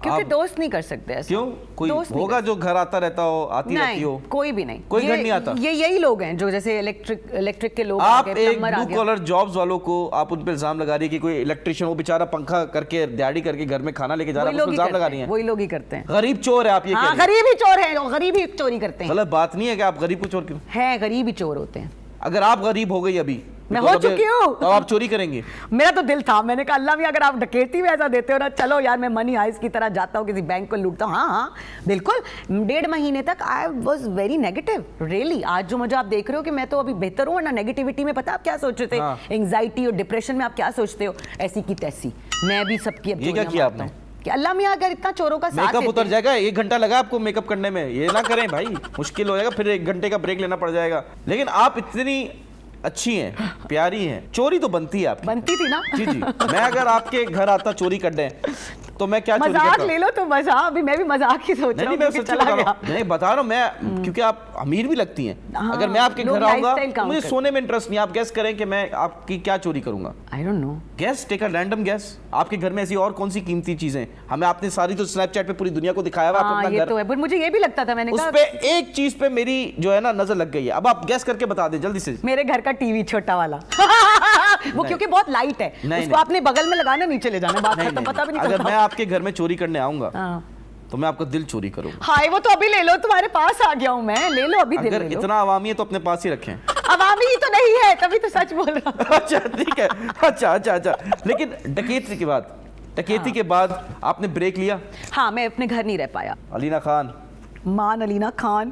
A: क्योंकि
B: आप-
A: दोस्त नहीं कर सकते ऐसा।
B: क्यों? कोई
A: दोस्त नहीं
B: होगा
A: कर
B: जो घर आता रहता हो, आती रहती
A: नहीं,
B: हो?
A: कोई भी नहीं।
B: कोई
A: ये-
B: घर नहीं आता?
A: ये यही लोग हैं जो जैसे इलेक्ट्रिक के लोग आ
B: आप
A: गए,
B: एक
A: plumber आ
B: ब्लू
A: गया।
B: कॉलर जॉब्स वालों को आप उन पे इल्जाम लगा रही है कि कोई इलेक्ट्रिशियन, वो बेचारा पंखा करके दिहाड़ी करके घर में खाना लेके जा रहा
A: वही
B: है,
A: लोग
B: उस
A: ही
B: पे इल्जाम
A: करते
B: लगा रही
A: हैं,
B: हैं।
A: वही लोग ही करते हैं।
B: गरीब चोर है आप, ये कह
A: हाँ
B: रही हैं।
A: गरीब ही चोर है, गरीब ही चोरी करते हैं।
B: गलत बात नहीं है कि आप गरीब को चोर क्यों?
A: है गरीब ही चोर होते हैं।
B: अगर आप गरीब हो गई अभी,
A: मैं
B: because
A: हो चुकी हूँ।
B: तो आप चोरी करेंगे?
A: मेरा तो दिल था, मैंने कहा अल्लाह भी अगर आप डकैती में ऐसा देते हो ना, चलो यार मैं मनी आइस की तरह जाता हूँ किसी बैंक को लूटता हूँ। हाँ बिल्कुल। 1.5 महीने तक I was very negative really. आज जो मुझे आप देख रहे हो कि मैं तो अभी बेहतर हूँ ना नेगेटिविटी में। पता आप क्या सोच रहे
B: हाँ।
A: थे, एंग्जाइटी और डिप्रेशन में आप क्या सोचते हो, ऐसी की तैसी मैं भी सबकी अब
B: ये क्या
A: चोरियां
B: किया
A: मारता
B: आपने?
A: हूँ। कि अल्लाह मियाँ अगर इतना चोरों का साथ
B: मेकअप
A: देते
B: उतर
A: हैं-
B: जाएगा, 1 घंटा लगा आपको मेकअप करने में, ये ना करें भाई, मुश्किल हो जाएगा, फिर 1 घंटे का ब्रेक लेना पड़ जाएगा। लेकिन आप इतनी अच्छी हैं, प्यारी हैं, चोरी तो बनती है आपकी।
A: बनती थी ना।
B: जी मैं अगर आपके घर आता चोरी करने, तो मैं क्या चोरी
A: मजाक
B: करता?
A: ले लो तो मजाक, अभी मैं भी मजाक ही सोच रहा
B: नहीं
A: हूँ
B: मैं
A: कि
B: सच्ची
A: चला
B: बता रहा
A: गया।
B: हूँ, नहीं बता रहा हूँ मैं, क्योंकि आप अमीर भी लगती हैं।
A: हाँ,
B: अगर मैं आपके
A: लोग
B: घर आऊंगा
A: lifestyle
B: तो
A: काम
B: मुझे
A: करते
B: सोने में इंटरेस्ट नहीं। आप गैस करें कि मैं आपकी क्या चोरी करूंगा।
A: I don't know.
B: Guess, take a random guess. आपके घर में ऐसी और कौन सी कीमती चीजें? हमें आपने सारी तो स्नैपचैट पे पूरी दुनिया को दिखाया हुआ, आप
A: हाँ
B: अपना
A: ये
B: घर,
A: तो है, पर मुझे ये भी लगता था, मैंने
B: उस
A: कहा
B: पे एक चीज पे मेरी जो है ना नजर लग गई है। अब आप गैस करके बता दें जल्दी से।
A: मेरे घर का टीवी छोटा वाला वो क्योंकि बहुत लाइट है,
B: नहीं,
A: उसको
B: नहीं।
A: आपने बगल में लगाना, नीचे ले जाना, बात
B: नहीं,
A: खत्म,
B: नहीं,
A: पता भी नहीं
B: अगर मैं
A: चलता।
B: आपके घर में चोरी करने आऊंगा
A: हाँ।
B: तो मैं आपका दिल चोरी करूंगा।
A: हाय वो तो अभी ले लो, तुम्हारे पास आ गया हूँ मैं, ले लो अभी दिल
B: अगर
A: ले लो।
B: इतना अवामी है तो अपने पास ही रखें।
A: अवामी ही तो नहीं है, तभी तो सच बोल रहा हूँ।
B: अच्छा ठीक है, अच्छा। लेकिन डकैती के बाद आपने ब्रेक लिया?
A: हाँ मैं अपने घर नहीं रह पाया।
B: अलीना खान।
A: मान Alina Khan.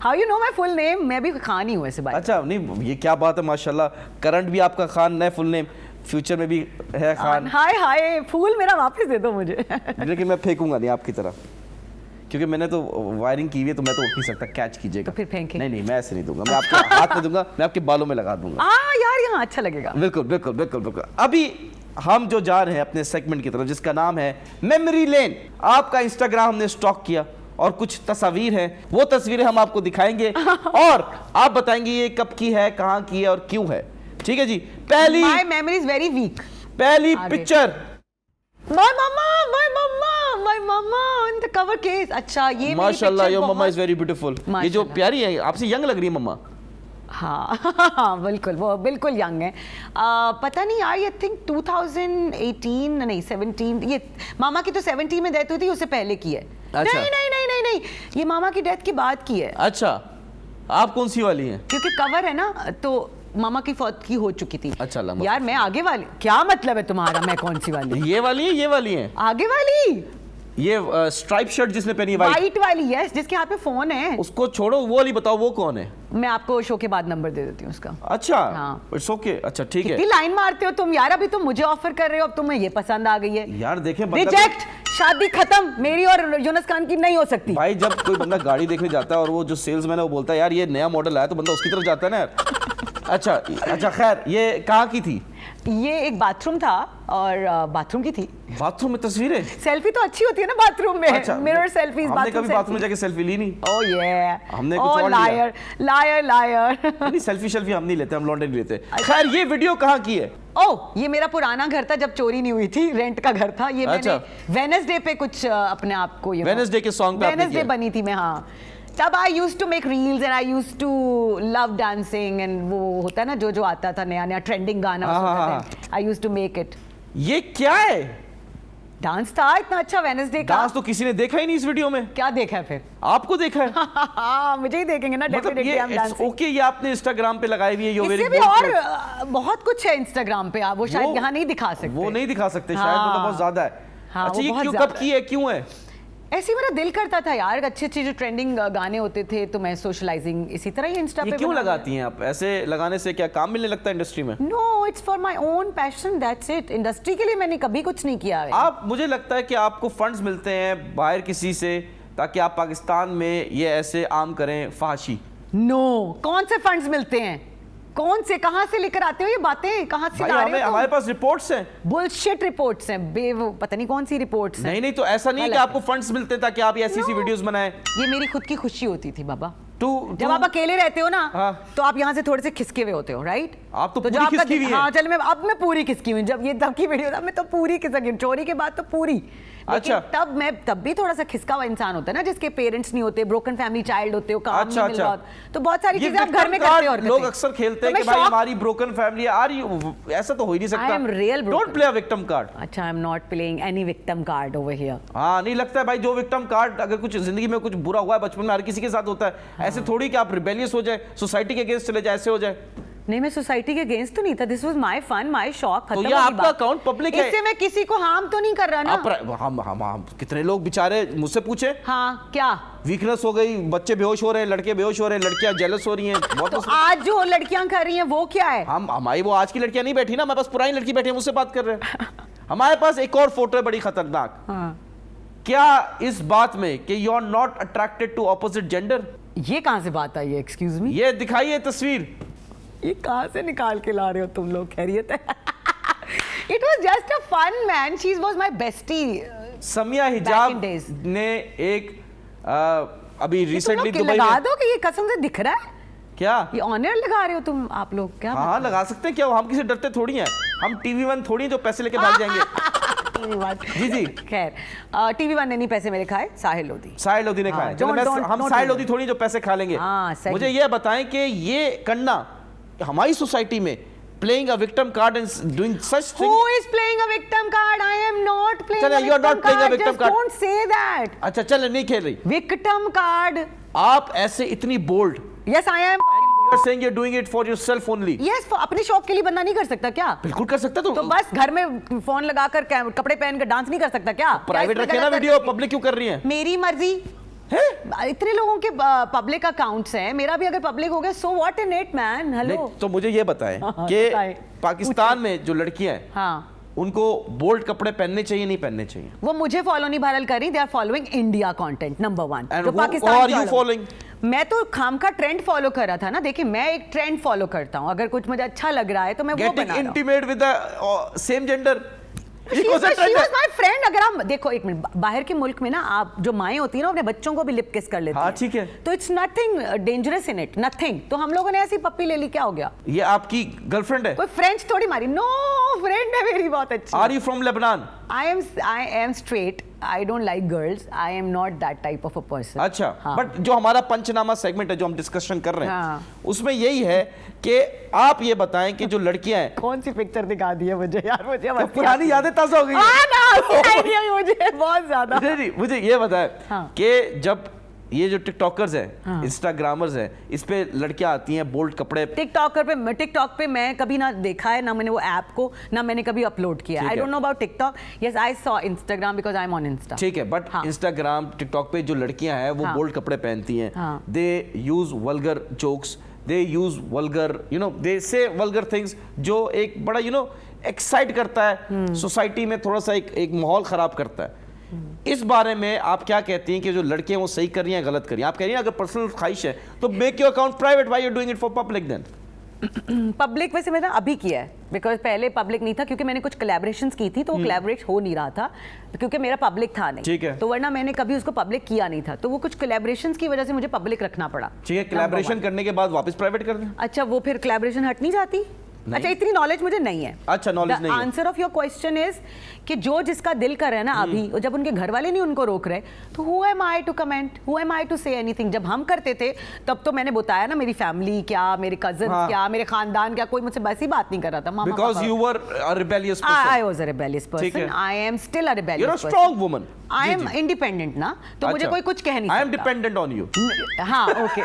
A: How you know my full name? मैं भी खान ही हूँ ऐसे बात।
B: अच्छा नहीं, ये क्या बात है, माशाल्लाह। करंट भी आपका खान, नए फुल नेम, फ्यूचर में भी है खान।
A: हाय हाय, फूल मेरा वापस दे दो मुझे।
B: लेकिन मैं फेंकूंगा नहीं आपकी तरह, क्योंकि मैंने तो वायरिंग की हुई है, तो मैं तो उठ नहीं सकता, कैच कीजिएगा।
A: तो फिर फेंकें।
B: नहीं मैं ऐसे नहीं दूंगा, मैं आपके हाथ में दूंगा, मैं आपके बालों में लगा दूंगा।
A: हाँ यार यहाँ अच्छा लगेगा।
B: बिल्कुल। अभी हम जो जा रहे हैं अपने सेगमेंट की तरफ जिसका नाम है मेमोरी लेन। आपका इंस्टाग्राम हमने स्टॉक किया और कुछ तस्वीर हैं, वो तस्वीरें हम आपको दिखाएंगे और आप बताएंगे ये कब की है, कहाँ की है और क्यों है। ठीक है जी। पहली
A: my memory is very weak.
B: पहली picture
A: my mamma on the cover case. अच्छा ये मेरी
B: माशाल्लाह
A: picture
B: योर मम्मा इज
A: बहुत-
B: वेरी ब्यूटीफुल। ये जो
A: माशाल्लाह।
B: प्यारी है आपसे यंग लग रही है मम्मा।
A: हाँ बिल्कुल, वो बिल्कुल यंग है। पता नहीं यार, आई थिंक 2018 नहीं 17, ये मामा की तो 17 में डेथ हुई थी, उससे पहले की है।
B: अच्छा।
A: नहीं, ये मामा की डेथ के बाद की है,
B: अच्छा आप कौन सी वाली हैं?
A: क्योंकि कवर है ना, तो मामा की फौत की हो चुकी थी।
B: अच्छा लम्बा।
A: यार मैं आगे वाली, क्या मतलब है तुम्हारा? मैं कौन सी वाली?
B: ये वाली है, ये वाली है,
A: आगे वाली
B: ये स्ट्राइप शर्ट जिसने पहनी वाइट।
A: वाइट वाली, यस, जिसके हाथ में फोन है।
B: उसको छोड़ो, वो वाली बताओ वो कौन है?
A: मैं आपको शो के बाद नंबर दे देती हूँ उसका।
B: अच्छा
A: हाँ।
B: It's okay. अच्छा ठीक है
A: कितनी लाइन मारते हो तुम यार, अभी तुम मुझे ऑफर कर रहे हो, अब तुम्हें ये पसंद आ गई है।
B: यार देखें मतलब
A: रिजेक्ट, शादी खत्म, मेरी और यूनुस खान की नहीं हो सकती।
B: भाई जब कोई बंदा गाड़ी देखने जाता है और वो जो सेल्समैन है वो बोलता है यार ये नया मॉडल आया, तो बंदा उसकी तरफ जाता है ना यार। अच्छा खैर, ये कहाँ की थी?
A: ये एक बाथरूम था और बाथरूम की थी।
B: बाथरूम में तस्वीरें?
A: सेल्फी तो अच्छी होती है ना बाथरूम में।
B: अच्छा,
A: मिरर सेल्फीज,
B: हमने कभी बाथरूम में जाके सेल्फी ली नहीं।
A: ओह ये
B: हमने कुछ और लिया।
A: लायर
B: नहीं सेल्फी हम नहीं लेते, हम लौंडे नहीं लेते। खैर ये वीडियो कहाँ की है?
A: ओह ये मेरा पुराना घर था, जब चोरी नहीं हुई थी, रेंट का घर था ये।
B: अच्छा।
A: मैंने वेडनेसडे पे कुछ अपने आप को, ये
B: वेडनेसडे के सॉन्ग पे आपने
A: वेडनेसडे
B: किया?
A: बनी थी मैं, हाँ। तब I used to make reels and I used to love dancing, and वो होता है ना जो आता था नया ट्रेंडिंग गाना, I used to make it.
B: ये क्या है?
A: डांस था इतना अच्छा वेडनेसडे का।
B: डांस तो किसी ने देखा ही नहीं इस वीडियो में।
A: क्या देखा है फिर?
B: आपको देखा है?
A: मुझे ही देखेंगे ना,
B: मतलब
A: डेफिनेटली हम
B: ये
A: डांसिंग।
B: ओके, ये आपने इंस्टाग्राम पे लगाई हुई है यो वेरी
A: इससे भी और बहुत कुछ है इंस्टाग्राम पे, आप वो शायद यहाँ नहीं दिखा सकते।
B: वो नहीं दिखा सकते शायद,
A: हाँ।
B: मतलब बहुत ज्यादा है।
A: हाँ,
B: अच्छा
A: वो
B: ये
A: बहुत
B: क्यों,
A: ज्यादा
B: कब की है, क्यों है?
A: ऐसे ही मेरा दिल करता था यार, अच्छे जो ट्रेंडिंग गाने होते थे, तो मैं सोशलाइजिंग इसी तरह ही इंस्टा
B: ये
A: पे
B: क्यों
A: बना
B: लगाती हैं आप? ऐसे लगाने से क्या काम मिलने लगता है इंडस्ट्री में?
A: No, it's for my own passion, that's it. Industry के लिए मैंने कभी कुछ नहीं किया है।
B: आप, मुझे लगता है कि आपको फंड्स मिलते हैं बाहर किसी से, ताकि आप पाकिस्तान में ये ऐसे आम करें फहाशी।
A: नो, कौन से फंड्स मिलते हैं? कौन से, कहां से लेकर आते हो ये बातें? कहां से
B: भाई
A: ला रहे हो?
B: हमारे पास रिपोर्ट्स हैं।
A: बुलशिट रिपोर्ट्स हैं, वो पता नहीं कौन सी रिपोर्ट्स हैं।
B: नहीं तो ऐसा नहीं है कि
A: गलत
B: आपको फंड्स मिलते हैं ताकि आप ये ऐसी वीडियोस बनाएं।
A: ये मेरी खुद की खुशी होती थी बाबा। जब
B: टू
A: आप अकेले रहते हो ना,
B: हाँ।
A: तो आप यहाँ से थोड़े से खिसके हुए होते हो, राइट?
B: आप तो पूरी
A: जो आपका
B: खिसकी हुई है।
A: हाँ चल, मैं पूरी खिसकी हुई। जब ये तब की वीडियो था, मैं तो पूरी खिसक गई, चोरी के बाद तो पूरी।
B: अच्छा।
A: तब भी थोड़ा सा खिसका हुआ इंसान होता है ना, जिसके पेरेंट्स नहीं होते, ब्रोकन फैमिली चाइल्ड होते हो, काम नहीं मिल रहा होता, तो बहुत सारी
B: ये
A: चीजें आप घर में
B: victim
A: करते हो।
B: card लोग अक्सर खेलते हैं कि भाई हमारी ब्रोकन फैमिली आ रही, ऐसा तो हो ही नहीं सकता।
A: I am real broken.
B: Don't play a victim card.
A: अच्छा, I am not playing any victim card over here.
B: हाँ, नहीं लगता है भाई, जो विक्टिम कार्ड, अगर कुछ जिंदगी में कुछ बुरा हुआ है बचपन में, हर किसी के साथ होता है। ऐसे थोड़ी कि आप रिबेलियस हो जाए, सोसाइटी के अगेंस्ट चले जाए, ऐसे हो जाए।
A: नहीं, मैं सोसाइटी के अगेंस्ट तो नहीं था, this was my fun, my शौक।
B: तो ये आपका अकाउंट पब्लिक है,
A: इससे मैं किसी को हार्म तो नहीं कर रहा ना।
B: हम कितने लोग बेचारे मुझसे पूछे,
A: हाँ क्या?
B: वीकनेस हो गई, बच्चे बेहोश हो रहे हैं, लड़के बेहोश हो रहे हैं, लड़कियां जेलस हो रही हैं, बहुत
A: तो आज जो लड़कियां कर रही हैं वो क्या है?
B: हम हमारी वो आज की लड़कियां नहीं बैठी ना, हमारे पास पुरानी लड़की बैठी है, मुझसे बात कर रहे हैं। हमारे पास एक और फोटो है बड़ी खतरनाक।
A: हाँ।
B: क्या इस बात में कि you are not attracted to opposite gender?
A: ये कहां से बात आई है? एक्सक्यूज मी,
B: ये दिखाइए तस्वीर।
A: ये कहां से निकाल के ला रहे हो तुम लोग? खैरियत है? It was just a fun man, she was my bestie.
B: Samiya हिजाब ने एक अभी रिसेंटली दुबई
A: लगा
B: में,
A: दो कि ये कसम से दिख रहा है।
B: क्या
A: ये ऑनर लगा रहे हो तुम, आप लोग? क्या
B: हाँ लगा सकते हैं, क्या हम किसी डरते थोड़ी हैं, हम TV1 थोड़ी जो पैसे लेके भाग जाएंगे। जी जी।
A: खैर, TV1 ने नहीं पैसे मेरे खाए, साहिल लोधी।
B: साहिल लोधी ने
A: हाँ,
B: खाए। हम
A: don't
B: साहिल
A: do
B: लोधी थोड़ी जो पैसे खा लेंगे।
A: हाँ, सही।
B: मुझे ये बताएं कि ये करना हमारी सोसाइटी में, playing a victim card and doing such
A: Who
B: thing.
A: is playing a victim card? I am not playing
B: चलो,
A: a
B: you are not
A: victim
B: playing a
A: card.
B: victim
A: Just
B: card.
A: don't say that.
B: अच्छा चल, नहीं खेल रही
A: Victim card.
B: आप, ऐसे इतनी bold,
A: Yes, I am.
B: you are saying you're doing it for yourself only.
A: Yes, अपने शौक के लिए बंदा नहीं कर सकता क्या?
B: बिल्कुल कर सकता,
A: तो बस घर में फोन लगाकर कपड़े पहनकर डांस नहीं कर सकता क्या?
B: प्राइवेट
A: क्या
B: रखे ना
A: इसमें
B: वीडियो,
A: गलत
B: पब्लिक क्यों कर रही है?
A: मेरी मर्जी है। इतने लोगों के पब्लिक अकाउंट्स हैं, मेरा भी अगर पब्लिक हो गया, so what in it man. Hello,
B: तो मुझे ये बताएं
A: हाँ,
B: कि
A: बताएं।
B: पाकिस्तान में जो लड़कियां हैं,
A: हाँ,
B: उनको बोल्ड कपड़े पहनने चाहिए नहीं पहनने चाहिए?
A: वो मुझे फॉलो नहीं वायरल कर रही, they are following India content number 1
B: And
A: जो
B: who
A: पाकिस्तान
B: are
A: के
B: you
A: वालों-
B: following?
A: मैं तो खाम का ट्रेंड फॉलो कर रहा था ना। देखिए मैं एक ट्रेंड फॉलो करता हूँ, अगर कुछ मुझे अच्छा लग रहा है तो मैं वो
B: Getting
A: बना रहा हूँ।
B: intimate with the same gender?
A: She was my friend। अगर हम देखो एक मिनट, बाहर के मुल्क में ना आप जो माएँ होती है ना अपने बच्चों को भी लिप किस कर लेती
B: हाँ
A: हैं।
B: ठीक है,
A: तो it's nothing dangerous in it, nothing. तो हम लोगों ने ऐसी पप्पी ले ली, क्या हो गया?
B: ये आपकी गर्लफ्रेंड है?
A: कोई फ्रेंच थोड़ी मारी, नो फ्रेंड है मेरी बहुत अच्छी।
B: Are you from Lebanon?
A: I am straight. I don't like girls. I am not that type of a person.
B: अच्छा,
A: हाँ.
B: बट जो हमारा पंचनामा सेगमेंट है जो हम डिस्कशन कर रहे हैं,
A: हाँ.
B: उसमें यही है कि आप ये बताएं कि जो लड़कियां हैं,
A: कौन सी पिक्चर दिखा दी है मुझे यार, मुझे
B: तो पुरानी यादें ताजा हो गई हैं।
A: हाँ ना, आइडिया मुझे बहुत ज्यादा।
B: नहीं, मुझे ये बताएं
A: हाँ.
B: कि जब ये जो टिकटॉकर्स हैं,
A: हाँ.
B: इंस्टाग्रामर्स हैं, इस पे लड़कियां आती हैं बोल्ड कपड़े,
A: टिकटॉक पे मैं कभी ना देखा है, ना मैंने वो ऐप को, ना मैंने कभी अपलोड किया।
B: ठीक
A: आई
B: है.
A: Don't know about TikTok. Yes I saw Instagram because I am on Insta.
B: ठीक है, बट
A: हाँ.
B: इंस्टाग्राम टिकटॉक पे जो लड़कियां हैं वो
A: हाँ.
B: बोल्ड कपड़े पहनती हैं,
A: हाँ.
B: दे यूज वल्गर जोक्स, दे यूज वल्गर दे से वल्गर थिंग्स, जो एक बड़ा एक्साइट करता है सोसाइटी में, थोड़ा सा एक माहौल खराब करता है। इस बारे में आप क्या कहती हैं कि जो लड़कियां वो सही कर रही हैं गलत कर रही हैं? आप कह रही हैं अगर पर्सनल ख्वाहिश है तो make your account private, why you are doing it for public then?
A: Public वैसे मैंने अभी किया है, बिकॉज पहले पब्लिक नहीं था, क्योंकि मैंने कुछ कोलैबोरेशंस की थी तो वो कोलैबोरेट हो नहीं रहा था, क्योंकि मेरा पब्लिक था नहीं।
B: ठीक है।
A: तो वरना मैंने कभी उसको पब्लिक किया नहीं था, तो वो कुछ कोलैबोरेशंस की वजह से मुझे पब्लिक रखना पड़ा।
B: ठीक है, कोलैबोरेशन करने के बाद वापस प्राइवेट कर दें?
A: अच्छा, वो फिर कोलैबोरेशन हट नहीं जाती? अच्छा, इतनी नॉलेज मुझे नहीं है।
B: अच्छा, knowledge नहीं है।
A: Answer of your question is कि जो जिसका दिल कर रहा है ना अभी, और जब उनके घर वाले नहीं उनको रोक रहे, तो who am I to comment, who am I to say anything? जब हम करते थे तब तो मैंने बताया ना, मेरी फैमिली क्या, मेरे कजन
B: हाँ.
A: क्या, मेरे खानदान क्या, कोई मुझसे वैसी बात नहीं कर रहा था। मामा
B: बिकॉज
A: पापा।
B: You were a rebellious
A: I
B: person.
A: was a rebellious
B: ठीक है।
A: person. I am still a rebellious
B: you are a
A: person.
B: Strong woman.
A: I am independent ना, तो मुझे कोई कुछ कह नहीं सकता।
B: I am dependent on you.
A: हाँ, ओके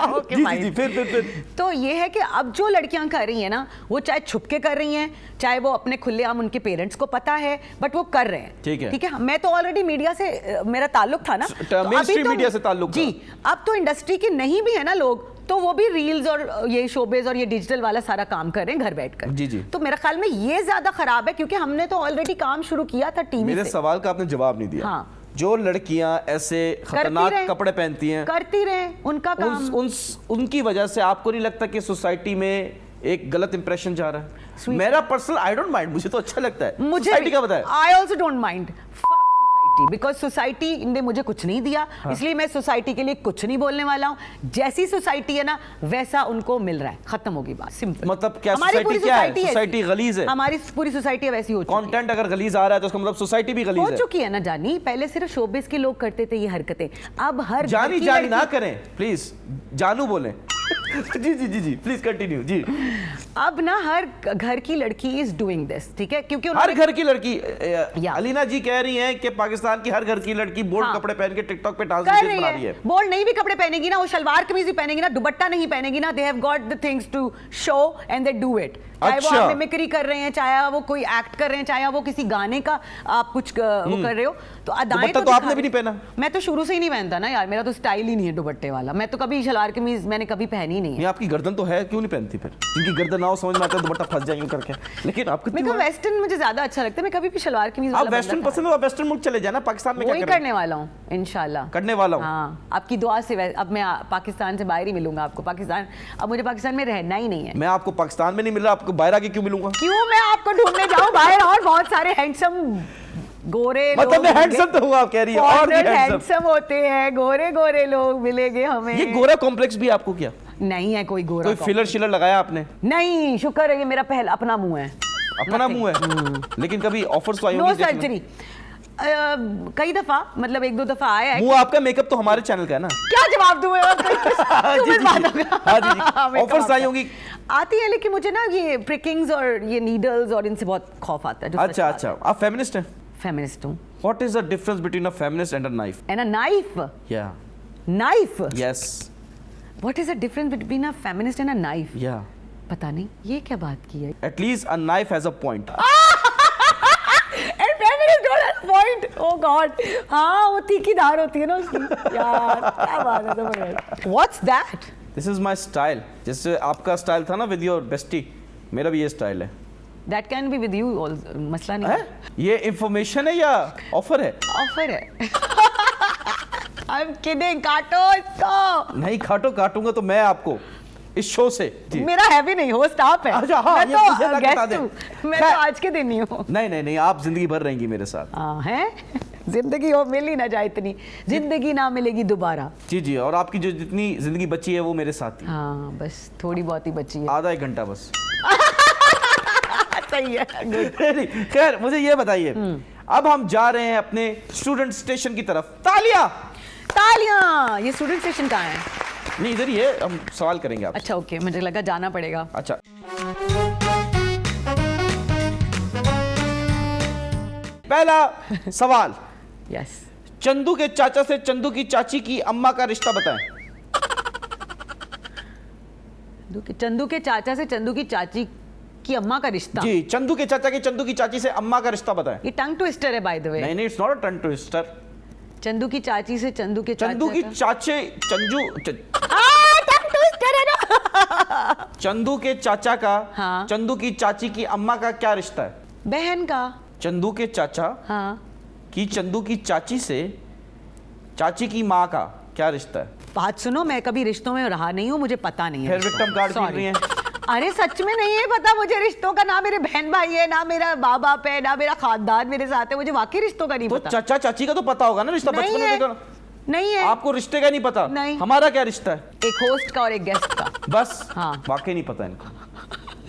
A: ओके
B: जी
A: भाई।
B: जी, फिर
A: तो ये है कि अब जो लड़कियां कर रही हैं ना, वो चाहे छुप के कर रही हैं, चाहे वो अपने खुलेआम उनके पेरेंट्स को पता है, बट वो कर रहे हैं।
B: ठीक है।
A: ठीक है, मैं तो ऑलरेडी मीडिया से मेरा ताल्लुक था ना, तो
B: मेन
A: अभी
B: स्ट्रीम
A: तो
B: मीडिया से ताल्लुक था।
A: जी, अब तो इंडस्ट्री के नहीं भी है ना लोग, तो वो भी रील्स और ये शोबेज और ये डिजिटल वाला सारा काम कर रहे हैं घर बैठकर।
B: जी जी।
A: तो मेरा ख्याल में ये ज्यादा खराब है, क्योंकि हमने तो ऑलरेडी काम शुरू किया था टीवी
B: मेरे
A: से।
B: सवाल का आपने जवाब नहीं दिया।
A: हाँ।
B: जो लड़कियां ऐसे खतरनाक कपड़े पहनती हैं,
A: करती रहे, उनका काम।
B: उनकी वजह से आपको नहीं लगता कि सोसाइटी में एक गलत इंप्रेशन जा रहा है? मेरा पर्सनल आई डोंट माइंड, मुझे तो अच्छा लगता है।
A: मुझे
B: सोसाइटी का बताया।
A: I also don't mind, because society ने मुझे कुछ नहीं दिया। हाँ। इसलिए मैं सोसाइटी के लिए कुछ नहीं बोलने वाला हूँ। जैसी सोसाइटी है ना वैसा उनको मिल रहा है, खत्म होगी बात, सिंपल।
B: मतलब क्या सोसाइटी क्या है? सोसाइटी गलीज है?
A: हमारी पूरी सोसाइटी वैसी हो चुकी है।
B: कंटेंट अगर गलीज आ रहा है तो उसका मतलब सोसाइटी भी गलीज
A: हो
B: है।
A: चुकी है ना जानी। पहले सिर्फ शोबिस के लोग करते थे ये हरकतें, अब हर
B: जानी ना करें प्लीज, जानू बोलें। जी जी जी जी, प्लीज कंटिन्यू जी।
A: अब ना हर घर की लड़की इज डूइंग दिस, ठीक है, क्योंकि
B: हर घर की लड़की,
A: या।
B: अलीना जी कह रही हैं कि पाकिस्तान की हर घर की लड़की बोल्ड
A: हाँ।
B: कपड़े पहन के टिकटॉक पे डांस
A: कर
B: वीडियोस
A: रही
B: बना रही है।
A: बोल्ड नहीं भी कपड़े पहनेगी ना, वो शलवार कमीज ही पहनेगी ना, दुपट्टा नहीं पहनेगी ना, they have got the things to show and they do it. चाहे वो
B: अच्छा।
A: आप मिमिक्री कर रहे हैं, चाहे वो कोई एक्ट कर रहे हैं, चाहे वो किसी गाने का आप कुछ वो कर रहे हो, तो अदाएं
B: दुपट्टा तो
A: दिखा
B: आपने भी
A: रहे।
B: नहीं पहना?
A: मैं तो शुरू से ही नहीं पहनता ना यार, मेरा तो स्टाइल ही नहीं है दुपट्टे वाला। मैं तो कभी शलवार कमीज मैंने कभी पहनी नहीं है।
B: ये आपकी गर्दन तो है, क्यों नहीं पहनती फिर? जिनकी गर्दन ना हो समझ में आता है दुपट्टा फंस जाएंगे करके, लेकिन आपको
A: मेरे को वेस्टर्न मुझे ज्यादा अच्छा लगता है। मैं कभी भी शलवार कमीज
B: आप वेस्टर्न पसंद है, वेस्टर्न मुल्क चले जाना। पाकिस्तान में
A: वही
B: क्या
A: करने वाला हूँ इंशाल्लाह,
B: करने वाला हूँ।
A: हाँ, आपकी दुआ से अब मैं पाकिस्तान से बाहर ही मिलूंगा आपको। पाकिस्तान, अब मुझे पाकिस्तान में रहना ही नहीं है।
B: मैं आपको पाकिस्तान में नहीं मिल रहा, आपको बाहर आके क्यों मिलूंगा?
A: क्यों मैं आपको ढूंढने जाऊं बाहर? और बहुत सारे हैंडसम गोरे
B: मतलब मैं हैंडसम तो हूँ, आप कह रही है, और भी हैंडसम।
A: हैंडसम होते हैं, गोरे गोरे लोग मिलेंगे हमें।
B: ये गोरा कॉम्प्लेक्स भी आपको क्या?
A: नहीं है कोई गोरा
B: कोई फिलर शिलर लगाया आपने?
A: नहीं, शुक्र है ये मेरा पहला अपना मुंह है,
B: अपना मुंह है। लेकिन कभी ऑफर्स तो आई
A: नो
B: होंगी देखने?
A: सर्जरी। कई दफा, मतलब एक दो दफा आया है।
B: मुंह आपका, मेकअप तो हमारे चैनल का है ना।
A: क्या जवाब दूं मैं?
B: जी, जी,
A: बात
B: जी।
A: होगा।
B: हाँ जी जी, ऑफर्स आई होंगी।
A: आती है, लेकिन मुझे ना ये प्रिकिंग्स और ये नीडल्स और इनसे बहुत खौफ आता है।
B: अच्छा अच्छा, आप फेमिनिस्ट हैं?
A: फेमिनिस्ट हूँ।
B: What is the difference between a feminist and a knife?
A: And a knife.
B: Yeah.
A: Knife.
B: Yes.
A: What is the difference between a feminist and a knife?
B: Yeah.
A: पता नहीं ये क्या बात की है।
B: At least a knife has a point.
A: And feminist don't have point. Oh God, हाँ वो तीखी धार होती है ना उसकी। यार क्या बात है तो। What's that?
B: This is my style. जैसे आपका स्टाइल था ना with your bestie, मेरा भी ये स्टाइल है।
A: That can be with you, मसला नहीं
B: है ये इंफॉर्मेशन है या ऑफर है?
A: ऑफर है। आई एम किडिंग, काटो इसको।
B: नहीं काटूंगा तो मैं आपको इस शो से जी।
A: मेरा है भी नहीं, होस्ट आप है।
B: अच्छा, हाँ,
A: मैं
B: ये मुझे
A: तो
B: ना बता
A: गेस्ट
B: दें।
A: हूँ, मैं तो आज के दिन ही हूँ।
B: नहीं आप जिंदगी भर रहेंगी मेरे साथ।
A: हाँ है, जिंदगी हो मिल ही ना जाए इतनी, जिंदगी ना मिलेगी दोबारा।
B: जी और आपकी जो जितनी जिंदगी बची है वो मेरे साथ ही।
A: हाँ बस थोड़ी बहुत ही बची है।
B: आधा 1 घंटा बस।
A: सही है, good।
B: नहीं, खैर मुझे ये बताइए, अब हम जा रहे हैं अपने स्टूडेंट स्टेशन की तरफ। तालियां।
A: तालियां। ये स्टूडेंट स्टेशन कहाँ है?
B: नहीं इधर ही है, हम सवाल करेंगे आपसे।
A: अच्छा ओके, मुझे लगा जाना पड़ेगा।
B: अच्छा पहला सवाल,
A: यस।
B: चंदू के चाचा से चंदू की चाची की अम्मा का रिश्ता बताएं।
A: चंदू के चाचा से चंदू की चाची की अम्मा का रिश्ता।
B: जी, चंदू के चाचा के चंदू की चाची से अम्मा का रिश्ता बताएं।
A: ये टंग ट्विस्टर है बाय द वे।
B: नहीं it's not a tongue twister.
A: Chandu की चाची से चंदू के चाचा
B: चंदू की
A: का-
B: चाचे
A: टंग ट्विस्टर है ना।
B: चंदू के चाचा का
A: हाँ।
B: चंदू की चाची की अम्मा का क्या रिश्ता है?
A: बहन का।
B: चंदू के चाचा
A: हाँ
B: की चंदू की चाची से चाची की माँ का क्या रिश्ता है?
A: बात सुनो, मैं कभी रिश्तों में रहा नहीं हूँ, मुझे पता नहीं है।
B: फिर विक्टिम कार्ड खेल
A: Sorry।
B: रही हैं।
A: अरे सच में नहीं है पता मुझे रिश्तों का, ना मेरे बहन भाई है, ना मेरा बाप बाप है, ना मेरा खानदान मेरे साथ है, मुझे वाकई रिश्तों का नहीं
B: तो
A: पता।
B: चाचा चाची का तो पता होगा ना रिश्ता,
A: नहीं
B: बचपन में
A: है।
B: देखा।
A: नहीं है।
B: आपको रिश्ते का नहीं पता?
A: नहीं।
B: हमारा क्या रिश्ता है?
A: एक होस्ट का और एक गेस्ट का।
B: बस
A: हाँ।
B: वाकई नहीं पता इनको।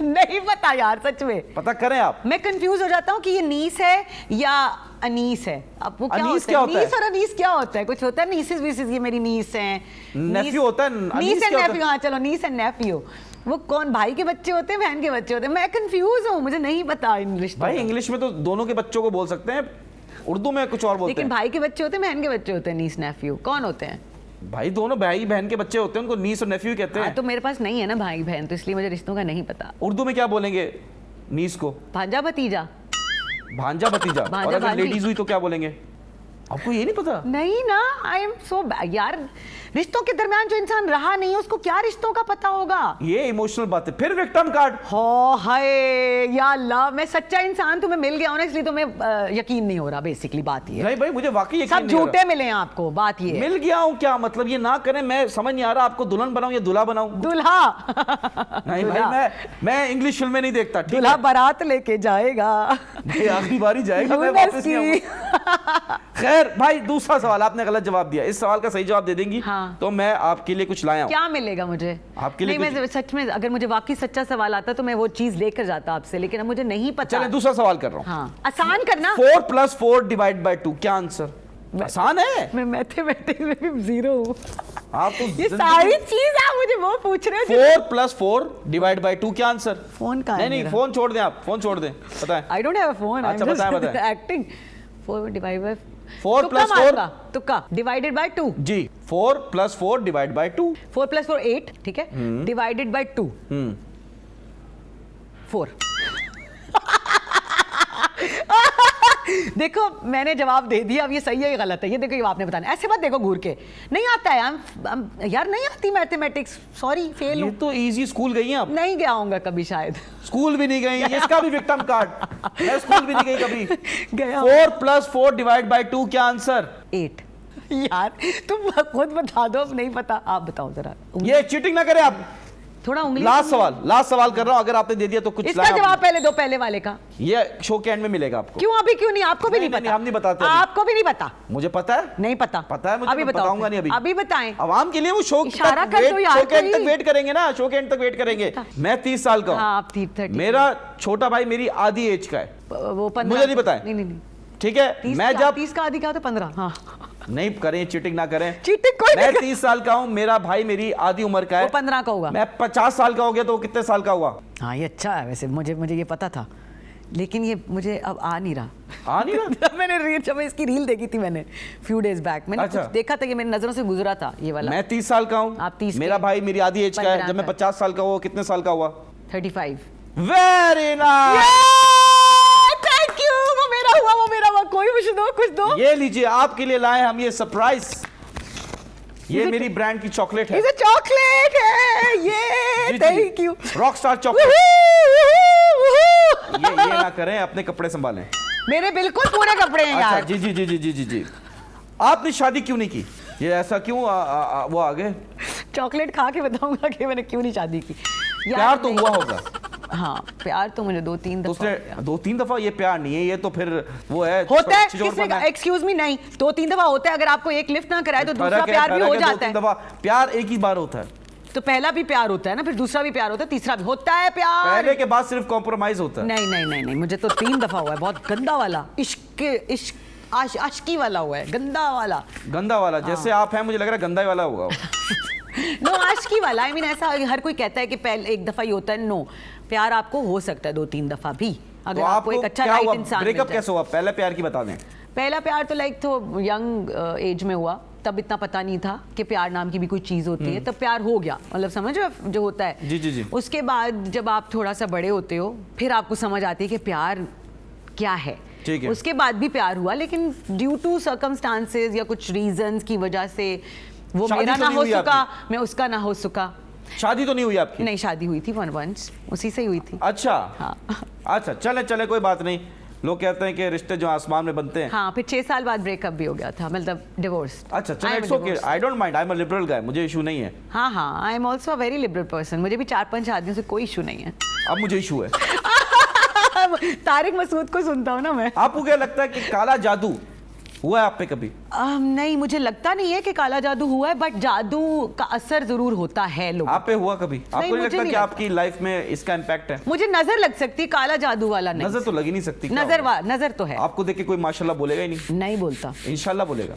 A: नहीं पता यार, सच में
B: पता करें आप।
A: मैं कंफ्यूज हो जाता हूँ कि ये नीस है या अनीस है। अब वो क्या
B: अनीस
A: होता
B: क्या
A: है?
B: होता है?
A: नीस और अनीस क्या होता है? कुछ होता है नीसिस वीसिस, ये मेरी नीस है।
B: नेफ्यू होता है,
A: नीस
B: अनीस
A: एंड
B: क्या होता है?
A: नेफ्यू। हाँ चलो, नीस एंड नेफ्यू। वो कौन, भाई के बच्चे होते हैं, बहन के बच्चे होते हैं? मैं कंफ्यूज हूँ, मुझे नहीं पता इन रिश्तों
B: भाई
A: का।
B: इंग्लिश में तो दोनों के बच्चों को बोल सकते हैं, उर्दू में कुछ और बोलते
A: लेकिन
B: हैं।
A: भाई के बच्चे होते हैं, बहन के बच्चे होते हैं, नीस नेफ्यू कौन होते हैं?
B: भाई दोनों भाई बहन के बच्चे होते हैं, उनको नीस और नेफ्यू कहते
A: हाँ,
B: हैं।
A: तो मेरे पास नहीं है ना भाई बहन, तो इसलिए मुझे रिश्तों का नहीं पता।
B: उर्दू में क्या बोलेंगे नीस को?
A: भांजा भतीजा।
B: भांजा भतीजा।
A: भांजा
B: और अगर
A: भांजी।
B: लेडीज हुई तो क्या बोलेंगे? आपको ये नहीं पता?
A: नहीं ना, आई एम सो यार, रिश्तों के दरमियान जो इंसान रहा नहीं है उसको क्या रिश्तों का पता होगा?
B: ये इमोशनल बात है। फिर विक्टिम कार्ड।
A: हो हाय या अल्लाह, मैं सच्चा इंसान तुम्हें मिल गया हूं ना, इसलिए तुम्हें यकीन नहीं हो रहा। बेसिकली बात ये है,
B: नहीं भाई मुझे वाकई यकीन
A: सब
B: नहीं हो
A: झूठे मिले हैं आपको, बात ये
B: रहा।
A: है।
B: मिल गया हूँ क्या मतलब? ये ना करें, मैं समझ नहीं आ रहा आपको दुल्हन बनाऊं या दूल्हा बनाऊं?
A: दूल्हा।
B: नहीं
A: दूल्हा।
B: भाई मैं इंग्लिश फिल्में नहीं देखता। ठीक
A: दूल्हा
B: है,
A: बारात लेके जाएगा।
B: ये आखिरी बारी जाएगा, मैं वापस नहीं आऊंगा। खैर भाई, दूसरा सवाल आपने गलत जवाब दिया। इस सवाल का सही जवाब दे देंगी
A: हाँ।
B: तो मैं आपके लिए कुछ लाया हूं।
A: क्या मिलेगा मुझे?
B: आपके लिए
A: नहीं, मैं सच में अगर मुझे वाकई सच्चा सवाल आता तो मैं वो चीज लेकर जाता आपसे, लेकिन अब मुझे नहीं पता।
B: चले दूसरा सवाल कर रहा हूँ।
A: हाँ, आसान करना।
B: 4 + 4 / 2 क्या आंसर? आसान है।
A: मैं मैथमेटिक्स में भी जीरो हूँ।
B: आप तो
A: ये सारी चीज आप मुझे वो पूछ रहे हो
B: 4 + 4 / 2 क्या आंसर?
A: फोन कहाँ है
B: नहीं
A: मेरा?
B: फोन छोड़ दें, आप फोन छोड़ दें। बताएं।
A: I don't have a phone.
B: अच्छा, बताएं।
A: एक्टिंग 4 डिवाइड बाय
B: 4 + 4
A: तुक्का डिवाइडेड बाय 2।
B: जी, 4 + 4 / 2।
A: 4 + 4 8, ठीक है, डिवाइडेड बाय 2 4। देखो मैंने जवाब दे दिया, अब ये सही है या गलत है, ये देखो, ये आपने बताना। ऐसे मत देखो घूर के, नहीं आता है। यार नहीं आती मैथमेटिक्स, सॉरी, फेल
B: ये
A: हूँ।
B: तो इजी। स्कूल गई हैं आप?
A: नहीं गया होऊंगा कभी शायद।
B: स्कूल भी नहीं गई। इसका भी विक्टिम कार्ड। मैं स्कूल भी नहीं गई कभी।
A: गया
B: 4 + 4 / 2 क्या आंसर?
A: 8। यार तुम खुद बता दो, अब नहीं पता, आप बताओ जरा।
B: ये चीटिंग ना करें आप।
A: थोड़ा उंगली।
B: लास्ट सवाल कर रहा हूं। अगर आपने दे दिया तो कुछ
A: इसका
B: लाया
A: जवाब
B: आपने।
A: पहले दो, पहले वाले का।
B: ये शो के एंड में मिलेगा आपको।
A: क्यों अभी क्यों नहीं? आपको भी
B: नहीं,
A: नहीं
B: नहीं,
A: पता?
B: हम नहीं बताते अभी।
A: आपको भी नहीं पता?
B: मुझे पता है।
A: नहीं पता?
B: पता है मुझे,
A: अभी
B: मैं
A: बताओ।
B: बताऊंगा नहीं अभी।
A: अभी बताएं।
B: आवाम के लिए वो शो
A: इशारा कर दो यार
B: शो के एंड तक
A: कोई।
B: वेट करेंगे ना। शो के एंड तक वेट करेंगे। मैं 30 साल का हूं।
A: हाँ, आप 30।
B: मेरा छोटा भाई मेरी आधी एज का है।
A: वो 15।
B: मुझे नहीं पता है।
A: नहीं,
B: ठीक है,
A: 30
B: मैं जब
A: 30 का आदि का तो 15। हाँ,
B: नहीं करें, चीटिंग ना करें।
A: चीटिंग कोई
B: मैं
A: नहीं।
B: 30 साल का हूं, मेरा भाई मेरी आधी उम्र का है।
A: वो 15 का होगा।
B: मैं 50 साल का हो गया तो वो कितने साल का हुआ?
A: हाँ, ये अच्छा है वैसे, मुझे ये पता था, लेकिन ये मुझे अब आ नहीं रहा।
B: आ नहीं रहा?
A: मैंने जब इसकी रील देखी थी मैंने फ्यू डेज बैक, मैंने
B: अच्छा।
A: कुछ देखा था कि मेरी नजरों से गुजरा था ये वाला।
B: मैं 30 साल का हूं।
A: आप 30
B: मेरा
A: के।
B: भाई मेरी आधी एज का है।
A: 15
B: जब मैं
A: का।
B: 50 साल का हुआ, कितने साल का हुआ?
A: 35।
B: Very nice.
A: Thank you. वो मेरा हुआ। कोई कुछ दो।
B: ये लीजिए, आपके लिए लाए हम ये सरप्राइज। ये मेरी ब्रांड की चॉकलेट है।
A: इसे चॉकलेट है ये।
B: जी, जी।
A: Thank you.
B: Rockstar chocolate. ये ना करें, अपने कपड़े संभालें।
A: मेरे बिल्कुल पूरे कपड़े हैं
B: अच्छा
A: यार।
B: जी जी जी जी जी जी जी। आपने शादी क्यों नहीं की? ये ऐसा क्यों वो आ गए?
A: चॉकलेट खा के बताऊंगा कि मैंने क्यों नहीं शादी की।
B: प्यार तो हुआ होगा।
A: हाँ, प्यार तो मुझे 2-3
B: तो
A: दफा हो
B: उसने
A: गया।
B: 2-3 दफा? ये प्यार नहीं है, ये तो फिर वो है
A: होता है,
B: छिछोरपन
A: किसने
B: है।
A: एक्सक्यूज मी, नहीं 2-3 दफा होता है। अगर आपको एक लिफ्ट ना कराए तो दूसरा प्यार भी हो जाता
B: 2-3
A: है।
B: दफा प्यार एक ही बार होता है।
A: तो पहला भी प्यार होता है ना, फिर दूसरा भी प्यार होता है, तीसरा भी होता है प्यार।
B: पहले के बाद सिर्फ कॉम्प्रोमाइज होता है।
A: नहीं नहीं नहीं नहीं, मुझे तो 3 दफा हुआ है, बहुत गंदा वाला इश्क आशिकी वाला हुआ है, गंदा वाला।
B: गंदा वाला जैसे आप हैं, मुझे लग रहा है गंदा ही वाला होगा।
A: नो, आशिकी वाला, आई मीन ऐसा हर कोई कहता है कि पहले एक दफा ही होता है। नो, प्यार आपको हो सकता है 2-3 दफा भी, अगर
B: तो
A: आपको एक अच्छा
B: क्या
A: राइट
B: हुआ?
A: इंसान मिल
B: ब्रेकअप
A: जाए।
B: कैसे हुआ? पहले प्यार की बता दें।
A: पहला प्यार तो लाइक तो यंग एज में हुआ, तब इतना पता नहीं था कि प्यार नाम की भी कोई चीज होती है, तब प्यार हो गया, मतलब समझ रहे हो जो होता है।
B: जी जी जी।
A: उसके बाद जब आप थोड़ा सा बड़े होते हो, फिर आपको समझ आती है कि प्यार क्या है।
B: ठीक है।
A: उसके बाद भी प्यार हुआ, लेकिन ड्यू टू सर्कमस्टांसेस या कुछ रीजंस की वजह से वो
B: शादी
A: मेरा
B: तो
A: ना
B: नहीं
A: हो
B: हुई
A: सका,
B: आपकी?
A: मैं उसका ना हो सका।
B: शादी तो नहीं हुई आपकी?
A: नहीं, शादी हुई थी वंस, उसी से ही हुई थी।
B: अच्छा
A: हाँ
B: अच्छा, चले चले कोई बात नहीं। लोग कहते हैं कि रिश्ते जो आसमान में बनते हैं।
A: हाँ, फिर 6 साल बाद ब्रेकअप भी हो गया था, मतलब डिवोर्स।
B: अच्छा चलो, it's okay, I don't mind, I am a liberal guy, मुझे इशू नहीं है।
A: हाँ हाँ, I am also a very liberal person, मुझे भी 4-5 शादियों से कोई इशू नहीं है।
B: अब मुझे इशू है।
A: तारिक मसूद को सुनता हूँ ना मैं।
B: आपको क्या लगता है कि काला जादू हुआ है आप पे कभी?
A: नहीं, मुझे लगता नहीं है कि काला जादू हुआ है, बट जादू का असर जरूर होता है लोगों।
B: आप पे हुआ कभी? आपको नहीं
A: मुझे
B: लगता
A: नहीं
B: कि
A: लगता।
B: आपकी लाइफ में इसका इम्पैक्ट है?
A: मुझे नजर लग सकती है, काला जादू वाला नहीं।
B: नजर तो लग ही नहीं सकती। क्या होगा?
A: नजर तो है।
B: आपको देख के कोई माशाल्लाह बोलेगा ही नहीं।
A: नहीं बोलता।
B: इंशाल्लाह बोलेगा।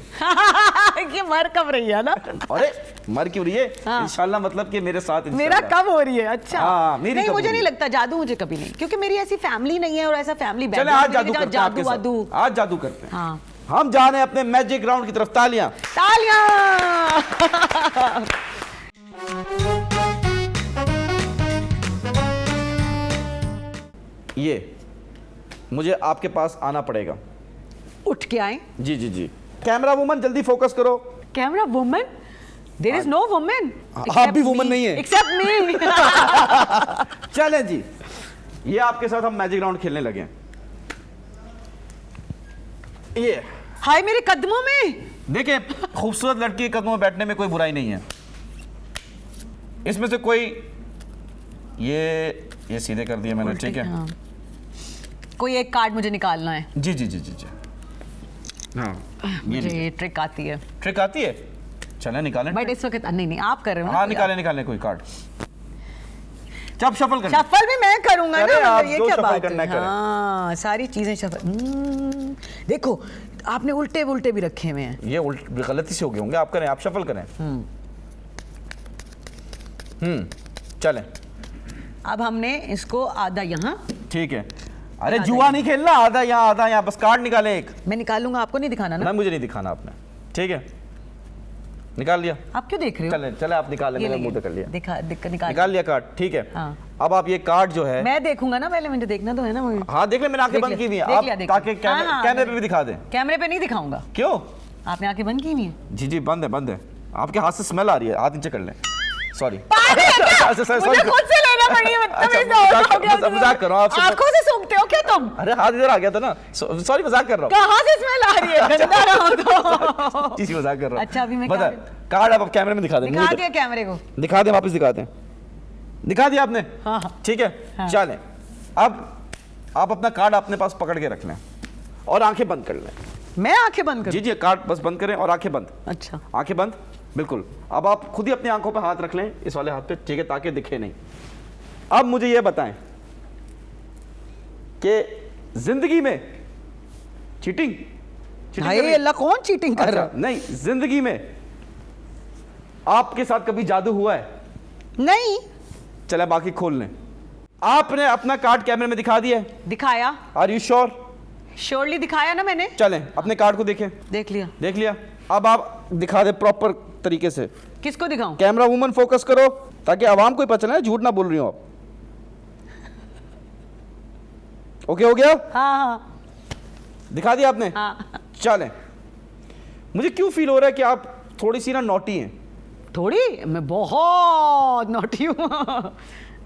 A: ये मर कब रही है ना।
B: अरे मर क्यों रही है?
A: हाँ।
B: इंशाल्लाह मतलब कि मेरे साथ
A: मेरा
B: इंशाल्लाह।
A: कब हो रही है? अच्छा
B: हाँ, मेरी
A: नहीं,
B: कब
A: मुझे
B: हो रही
A: नहीं
B: है?
A: लगता जादू, मुझे कभी नहीं, क्योंकि मेरी ऐसी फैमिली नहीं है और ऐसा फैमिली
B: चले आज
A: बैकग्राउंड
B: जादू करते हैं आपके
A: वादू।
B: साथ। आज जादू करते हैं।
A: हाँ,
B: हम जा रहे हैं अपने मैजिक राउंड की तरफ। तालियां।
A: तालियां।
B: ये मुझे आपके पास आना पड़ेगा।
A: उठ के आए।
B: जी जी जी। कैमरा वुमन जल्दी फोकस करो।
A: Camera woman? There is no woman.
B: आप भी woman नहीं है।
A: Except me.
B: चलें जी, ये आपके साथ हम मैजिक राउंड खेलने लगे हैं। ये
A: हाय मेरे कदमों में।
B: देखिए, खूबसूरत लड़की के कदमों में बैठने में कोई बुराई नहीं है। इसमें से कोई ये सीधे कर दिया मैंने, ठीक है।
A: हाँ। कोई एक कार्ड मुझे निकालना है।
B: जी जी जी जी जी। हाँ,
A: मुझे ये ट्रिक आती है,
B: ट्रिक आती है। चलें निकालें।
A: बट इस वक्त नहीं, आप कर रहे हो ना।
B: हाँ, निकालें कोई कार्ड। जब शफल करें।
A: शफल भी मैं करूंगा
B: अरे
A: ना,
B: आप
A: मतलब ये
B: जो
A: क्या
B: shuffle
A: बात
B: करना
A: है?
B: है करें।
A: हाँ, सारी चीजें शफल। देखो, आपने उल्टे भी रखे हुए हैं।
B: ये गलती से हो गए होंगे। आप करें, आप शफल करें। चलें।
A: अब हमने इसको आधा यहाँ,
B: ठीक है। अरे जुआ नहीं खेलना, आधा यहाँ, बस कार्ड निकालें एक।
A: मैं निकालूंगा, आपको नहीं दिखाना ना।
B: ना, मुझे नहीं दिखाना आपने। ठीक है, निकाल लिया।
A: आप क्यों देख रहे हो?
B: चले आप निकाल
A: ये
B: लेंगे,
A: लेंगे।
B: मुंह पे कर लिया।
A: निकाल
B: लिया कार्ड, ठीक है।
A: हाँ।
B: अब आप ये कार्ड जो है,
A: मैं देखूंगा ना, पहले मुझे देखना तो है ना मुझे।
B: हाँ देख ले, मैंने आंखें
A: देख
B: बंद
A: लिया,
B: की हुई हैं।
A: देख
B: आप
A: लिया, देख
B: ताकि
A: लिया। हाँ, हाँ,
B: कैमरे पे भी दिखा दें।
A: कैमरे पे नहीं दिखाऊंगा।
B: क्यों?
A: आपने आंखें बंद की हुई हैं।
B: जी जी, बंद है। आपके हाथ से स्मेल आ रही है, हाथ नीचे कर लें। सॉरी।
A: मुझे खुद से लेना पड़ी है,
B: अच्छा, मजाक कर रहा हूँ आपसे।
A: आंखों से सूंघते हो क्या तुम?
B: अरे हाथ इधर आ गया था ना, सॉरी, मजाक कर रहा हूँ।
A: कहाँ से स्मेल आ रही है? गंदा ना हो तो।
B: जी मजाक कर रहा हूँ।
A: अच्छा, अभी मैं
B: बता, कार्ड आप कैमरे में दिखा दें।
A: दिखा दिया कैमरे को।
B: दिखा दें, वापस दिखा दें। दिखा दिया आपने?
A: हाँ, हाँ।
B: ठीक है,
A: हाँ।
B: चलें। अब आप अपना कार्ड अपने पास पकड़ के रख लें और आंखें बंद कर लें।
A: मैं आंखें बंद
B: जी
A: करूं?
B: जी, कार्ड बस बंद करें और आंखें बंद।
A: अच्छा,
B: आंखें बंद, बिल्कुल। अब आप खुद ही अपनी आंखों पे हाथ रख लें, इस वाले हाथ पे, ठीक है, ताकि दिखे नहीं। अब मुझे ये बताएं कि जिंदगी में चीटिंग
A: हाय अल्लाह, कौन चीटिंग कर रहा
B: अच्छा, नहीं, जिंदगी में आपके साथ कभी जादू हुआ है?
A: है? नहीं।
B: चले बाकी खोल लें। आपने अपना कार्ड कैमरे में दिखा दिया है?
A: दिखाया,
B: आर यू श्योर?
A: श्योरली दिखाया ना मैंने।
B: चलें अपने कार्ड को देखें।
A: देख लिया।
B: देख लिया? अब आप दिखा दें प्रॉपर तरीके से।
A: किसको दिखाऊं?
B: कैमरा वुमन फोकस करो, ताकि आवाम को ही पता चले झूठ ना बोल रही हो आप। ओके हो गया?
A: हाँ हाँ
B: दिखा दिया आपने?
A: हाँ।
B: चलें। मुझे क्यों फील हो रहा है कि आप थोड़ी सी ना नॉटी हैं।
A: थोड़ी? मैं बहुत नॉटी हूँ।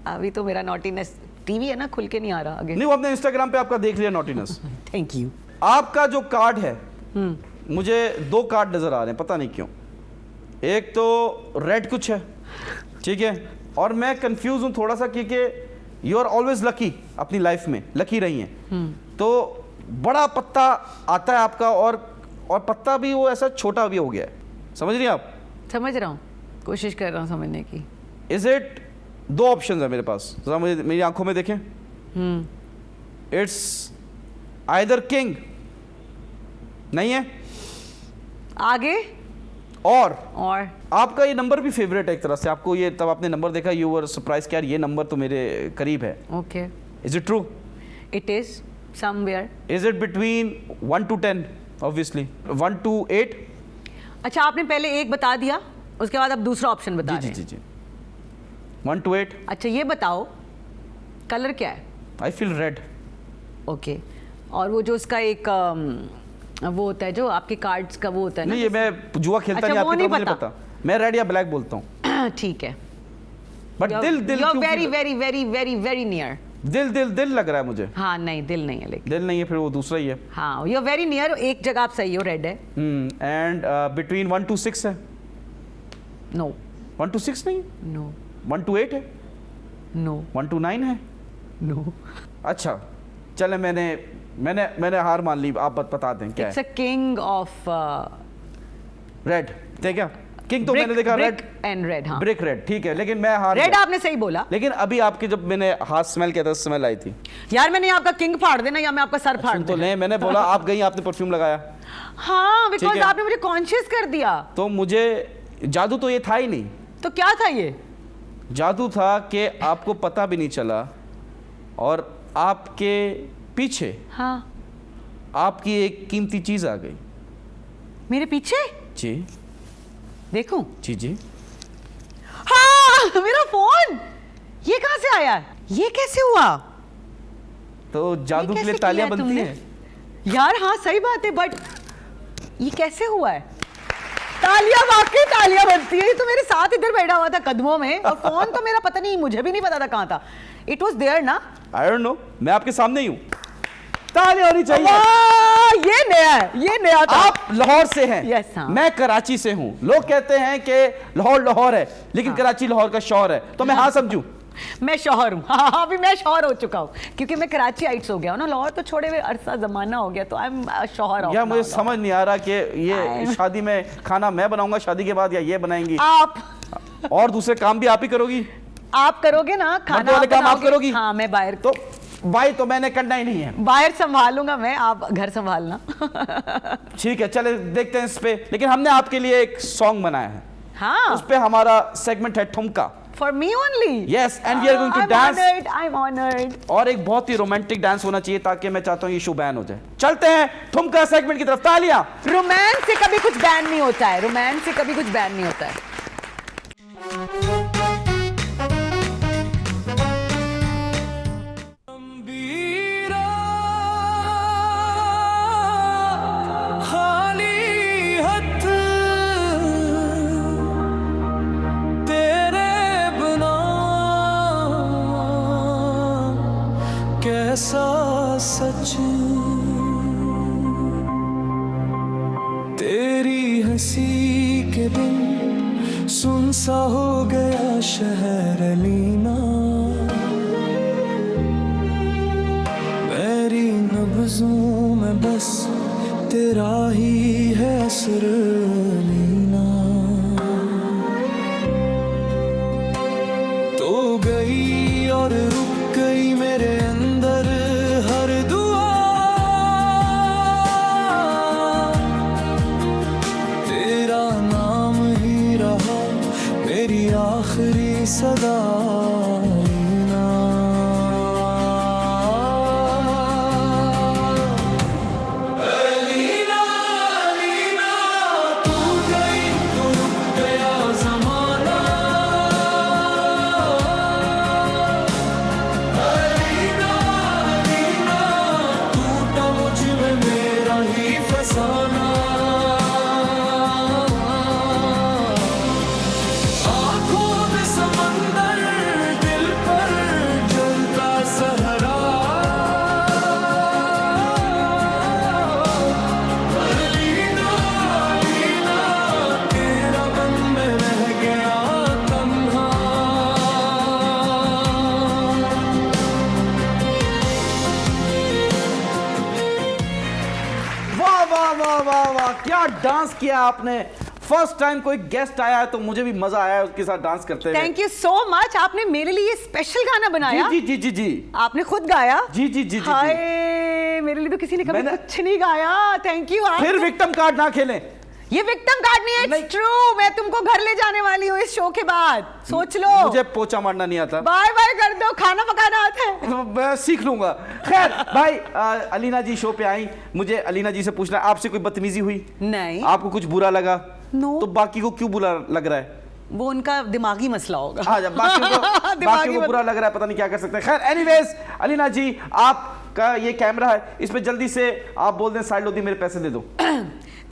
A: अभी तो मेरा नॉटीनेस टीवी है ना, खुल के नहीं आ रहा आगे।
B: नहीं, वो अपने इंस्टाग्राम पे आपका देख लिया नॉटीनेस।
A: Thank you.
B: आपका जो कार्ड है, मुझे 2 कार्ड नजर आ रहे हैं, पता नहीं क्यों। एक तो रेड कुछ है, ठीक है, और मैं कंफ्यूज हूं थोड़ा सा क्योंकि यू आर ऑलवेज लकी, अपनी लाइफ में लकी रही हैं। तो बड़ा पत्ता आता है आपका, और पत्ता भी वो ऐसा छोटा भी हो गया है, समझ रही हैं आप?
A: समझ रहा हूँ, कोशिश कर रहा हूँ समझने की।
B: इज इट 2 ऑप्शन है मेरे पास, जरा मुझे मेरी आंखों में देखें। इट्स आइदर किंग, नहीं है,
A: आगे
B: और
A: और
B: आपका ये नंबर भी फेवरेट है एक तरह से। आपको ये, तब आपने नंबर देखा, यू वर सरप्राइज कि यार ये नंबर तो मेरे करीब है।
A: Okay,
B: is it true?
A: It is somewhere.
B: Is it between 1 to 10? Obviously 1 to 8।
A: अच्छा, आपने पहले एक बता दिया, उसके बाद अब दूसरा ऑप्शन बता
B: जी
A: रहे
B: जी
A: हैं।
B: जी जी 1 to 8।
A: अच्छा, ये बताओ कलर क्या है?
B: I feel red.
A: ओके, और वो जो उसका एक वो होता है जो आपके कार्ड्स का वो होता है ना,
B: नहीं, ये मैं जुआ खेलता
A: अच्छा,
B: नहीं,
A: वो
B: आपकी
A: नहीं
B: तरह मुझे
A: पता।
B: पता। मैं रेड या ब्लैक बोलता हूँ,
A: ठीक है।
B: बट दिल क्यों
A: very
B: feel-
A: very very very very near.
B: दिल लग रहा है मुझे।
A: हाँ नहीं, दिल नहीं है लेकिन।
B: दिल नहीं है, फिर वो दूसरा ही है।
A: हाँ, यू आर वेरी नियर, एक जगह आप सही हो, रेड है।
B: एंड बिटवीन 1 to 6 है।
A: नो
B: 1 to 6 नहीं,
A: नो
B: 1 to 8 है,
A: नो
B: 1 to 9 है।
A: नो,
B: अच्छा चले, मैंने हार मान ली, आप बता दें क्या
A: इट्स
B: है।
A: अ किंग ऑफ
B: रेड थे क्या? किंग तो मैंने देखा रेड
A: एंड रेड। हाँ,
B: ब्रिक रेड, ठीक है, लेकिन मैं हार
A: रेड
B: गया।
A: आपने सही बोला।
B: लेकिन अभी आपके जब मैंने हाथ स्मेल किया था, स्मेल आई थी।
A: यार मैंने आपका किंग फाड़ देना या मैं आपका सर फाड़
B: सुन तो
A: देना।
B: ले, मैंने बोला आप गई, आपने परफ्यूम लगाया,
A: हाँ,
B: ठीक
A: बिकॉज
B: है।
A: आपने मुझे कॉन्शियस कर दिया।
B: तो मुझे जादू तो ये था ही नहीं।
A: तो क्या था ये?
B: जादू था कि आपको पता भी नहीं चला, और आपके पीछे
A: हाँ,
B: आपकी एक कीमती चीज आ गई।
A: मेरे पीछे
B: जी
A: देखूं?
B: जी जी।
A: हाँ, मेरा फोन। ये कहाँ से आया? ये कैसे हुआ?
B: तो जादू
A: ये
B: के लिए
A: कैसे
B: तालियां
A: किया
B: बनती
A: तुमने?
B: हैं।
A: यार हाँ, सही बात है, बट ये कैसे हुआ है? तालियां, वाकई तालियां बनती है। ये तो मेरे साथ इधर बैठा हुआ था कदमों में, और फोन तो मेरा पता नहीं, मुझे भी नहीं पता था कहाँ था। इट वॉज देयर ना।
B: आई डोंट नो, मैं आपके सामने ही हूँ। तालियां होनी चाहिए।
A: वाह, ये नया है, ये नया था।
B: आप लाहौर से हैं।
A: Yes, हाँ।
B: मैं कराची से हूँ। लोग कहते हैं कि लाहौर है, लेकिन कराची लाहौर का शौहर है, तो मैं हाँ समझूं।
A: मैं शौहर हूँ। हाँ, अभी मैं शौहर हो चुका हूँ, क्योंकि मैं कराची आइट्स हो गया हूँ ना, लाहौर तो छोड़े हुए अरसा जमाना हो गया, तो आई एम शौहर ऑफ
B: यार मुझे
A: नाउ।
B: समझ नहीं आ रहा कि ये शादी में खाना मैं बनाऊंगा शादी के बाद, या ये बनाएंगी,
A: आप
B: और दूसरे काम भी आप ही करोगी?
A: आप करोगे ना, खाना
B: वाले काम आप
A: बनाओगे।
B: करोगी?
A: हाँ, मैं बाहर
B: तो भाई तो मैंने करना ही नहीं है।
A: बाहर संभालूंगा मैं, आप घर संभालना।
B: ठीक है, चले देखते हैं इस पे। लेकिन हमने आपके लिए एक सॉन्ग बनाया है,
A: हाँ,
B: उस पे हमारा सेगमेंट है ठुमका।
A: For me only.
B: Yes, and we are going to dance.
A: I am honoured.
B: और एक बहुत ही रोमांटिक डांस होना चाहिए, ताकि मैं चाहता हूँ ये शो बैन हो जाए। चलते हैं ठुमका सेगमेंट की तरफ। तालियां।
A: रोमांस से कभी कुछ बैन नहीं होता है, रोमांस से कभी कुछ बैन नहीं होता है।
C: गंभीरा खाली हथ तेरे बिना कैसा सच, तेरी हंसी के बिन सुनसा हो गया शहर लीना, मेरी नब्ज़ों में बस तेरा ही है असर लीना। तो गई और रुक गई मेरे अंदर हर दुआ, तेरा नाम ही रहा मेरी आखिरी सदा। आँखों में समंदर
B: वाह वाह वाह, क्या डांस किया आपने। फर्स्ट टाइम कोई गेस्ट आया है तो मुझे भी मजा आया है उसके साथ डांस करते हुए।
A: थैंक यू सो मच, आपने मेरे लिए स्पेशल गाना बनाया।
B: जी जी जी जी जी
A: आपने खुद गाया?
B: जी जी जी जी।
A: हाय, मेरे लिए तो किसी ने कभी कुछ नहीं गाया। Thank you.
B: फिर विक्टिम कार्ड ना खेलें।
A: ये विक्टिम कार्ड नहीं है, इट्स ट्रू। मैं तुमको घर ले जाने वाली हूँ इस शो के बाद, सोच लो।
B: मुझे पोछा मारना नहीं आता।
A: बाय बाय कर दो, खाना पकाना आता है।
B: मैं सीख लूंगा। खैर भाई, अलीना जी शो पे आई, मुझे अलीना जी से पूछना है, आपसे कोई बदतमीजी हुई?
A: नहीं।
B: आपको कुछ बुरा लगा?
A: No.
B: तो बाकी को क्यों बुरा लग रहा है?
A: वो उनका दिमागी मसला होगा।
B: हाँ, जब बाकी को बुरा लग रहा है, पता नहीं क्या कर सकते हैं। खैर एनीवेज, अलीना जी आपका ये कैमरा है, इस पे जल्दी से आप बोल दें साइड लोदी, मेरे पैसे दे दो।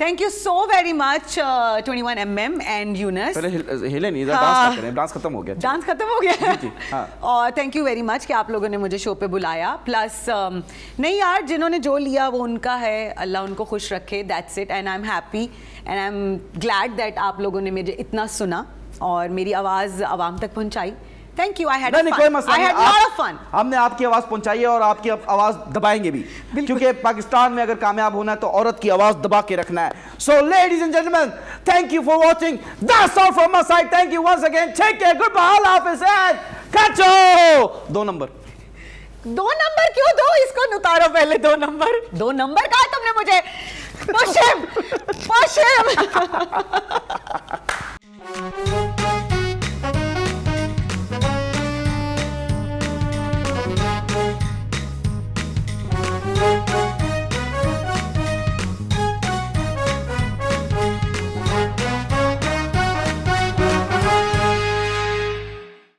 A: Thank you so very much 21mm and Yunus.
B: पहले हिले नहीं,
A: हाँ।
B: डांस करते हैं, डांस खत्म हो गया।
A: डांस खत्म हो गया।
B: जी, हाँ।
A: और थैंक यू वेरी मच कि आप लोगों ने मुझे शो पे बुलाया। प्लस नहीं यार, जिन्होंने जो लिया वो उनका है, अल्लाह उनको खुश रखे, that's it. And I am happy and I am glad that आप लोगों ने मुझे इतना सुना और मेरी आवाज़ आवाम तक पहुंचाई। Thank you. आई हैड
B: कोई मसला नहीं,
A: लॉट ऑफ फन।
B: हमने आपकी आवाज पहुंचाई है और आपकी आवाज दबाएंगे भी, क्योंकि पाकिस्तान में अगर कामयाब होना है तो औरत की आवाज दबा के रखना है। So ladies and gentlemen, thank you for watching, that's all from my side. Thank you once again, take care, good bye, अल्लाह हाफिज़ एंड कैचो। 2 नंबर।
A: 2 नंबर क्यों दो? इसको उतारो पहले। 2 नंबर, 2 नंबर कहा तुमने मुझे? Push him, push him.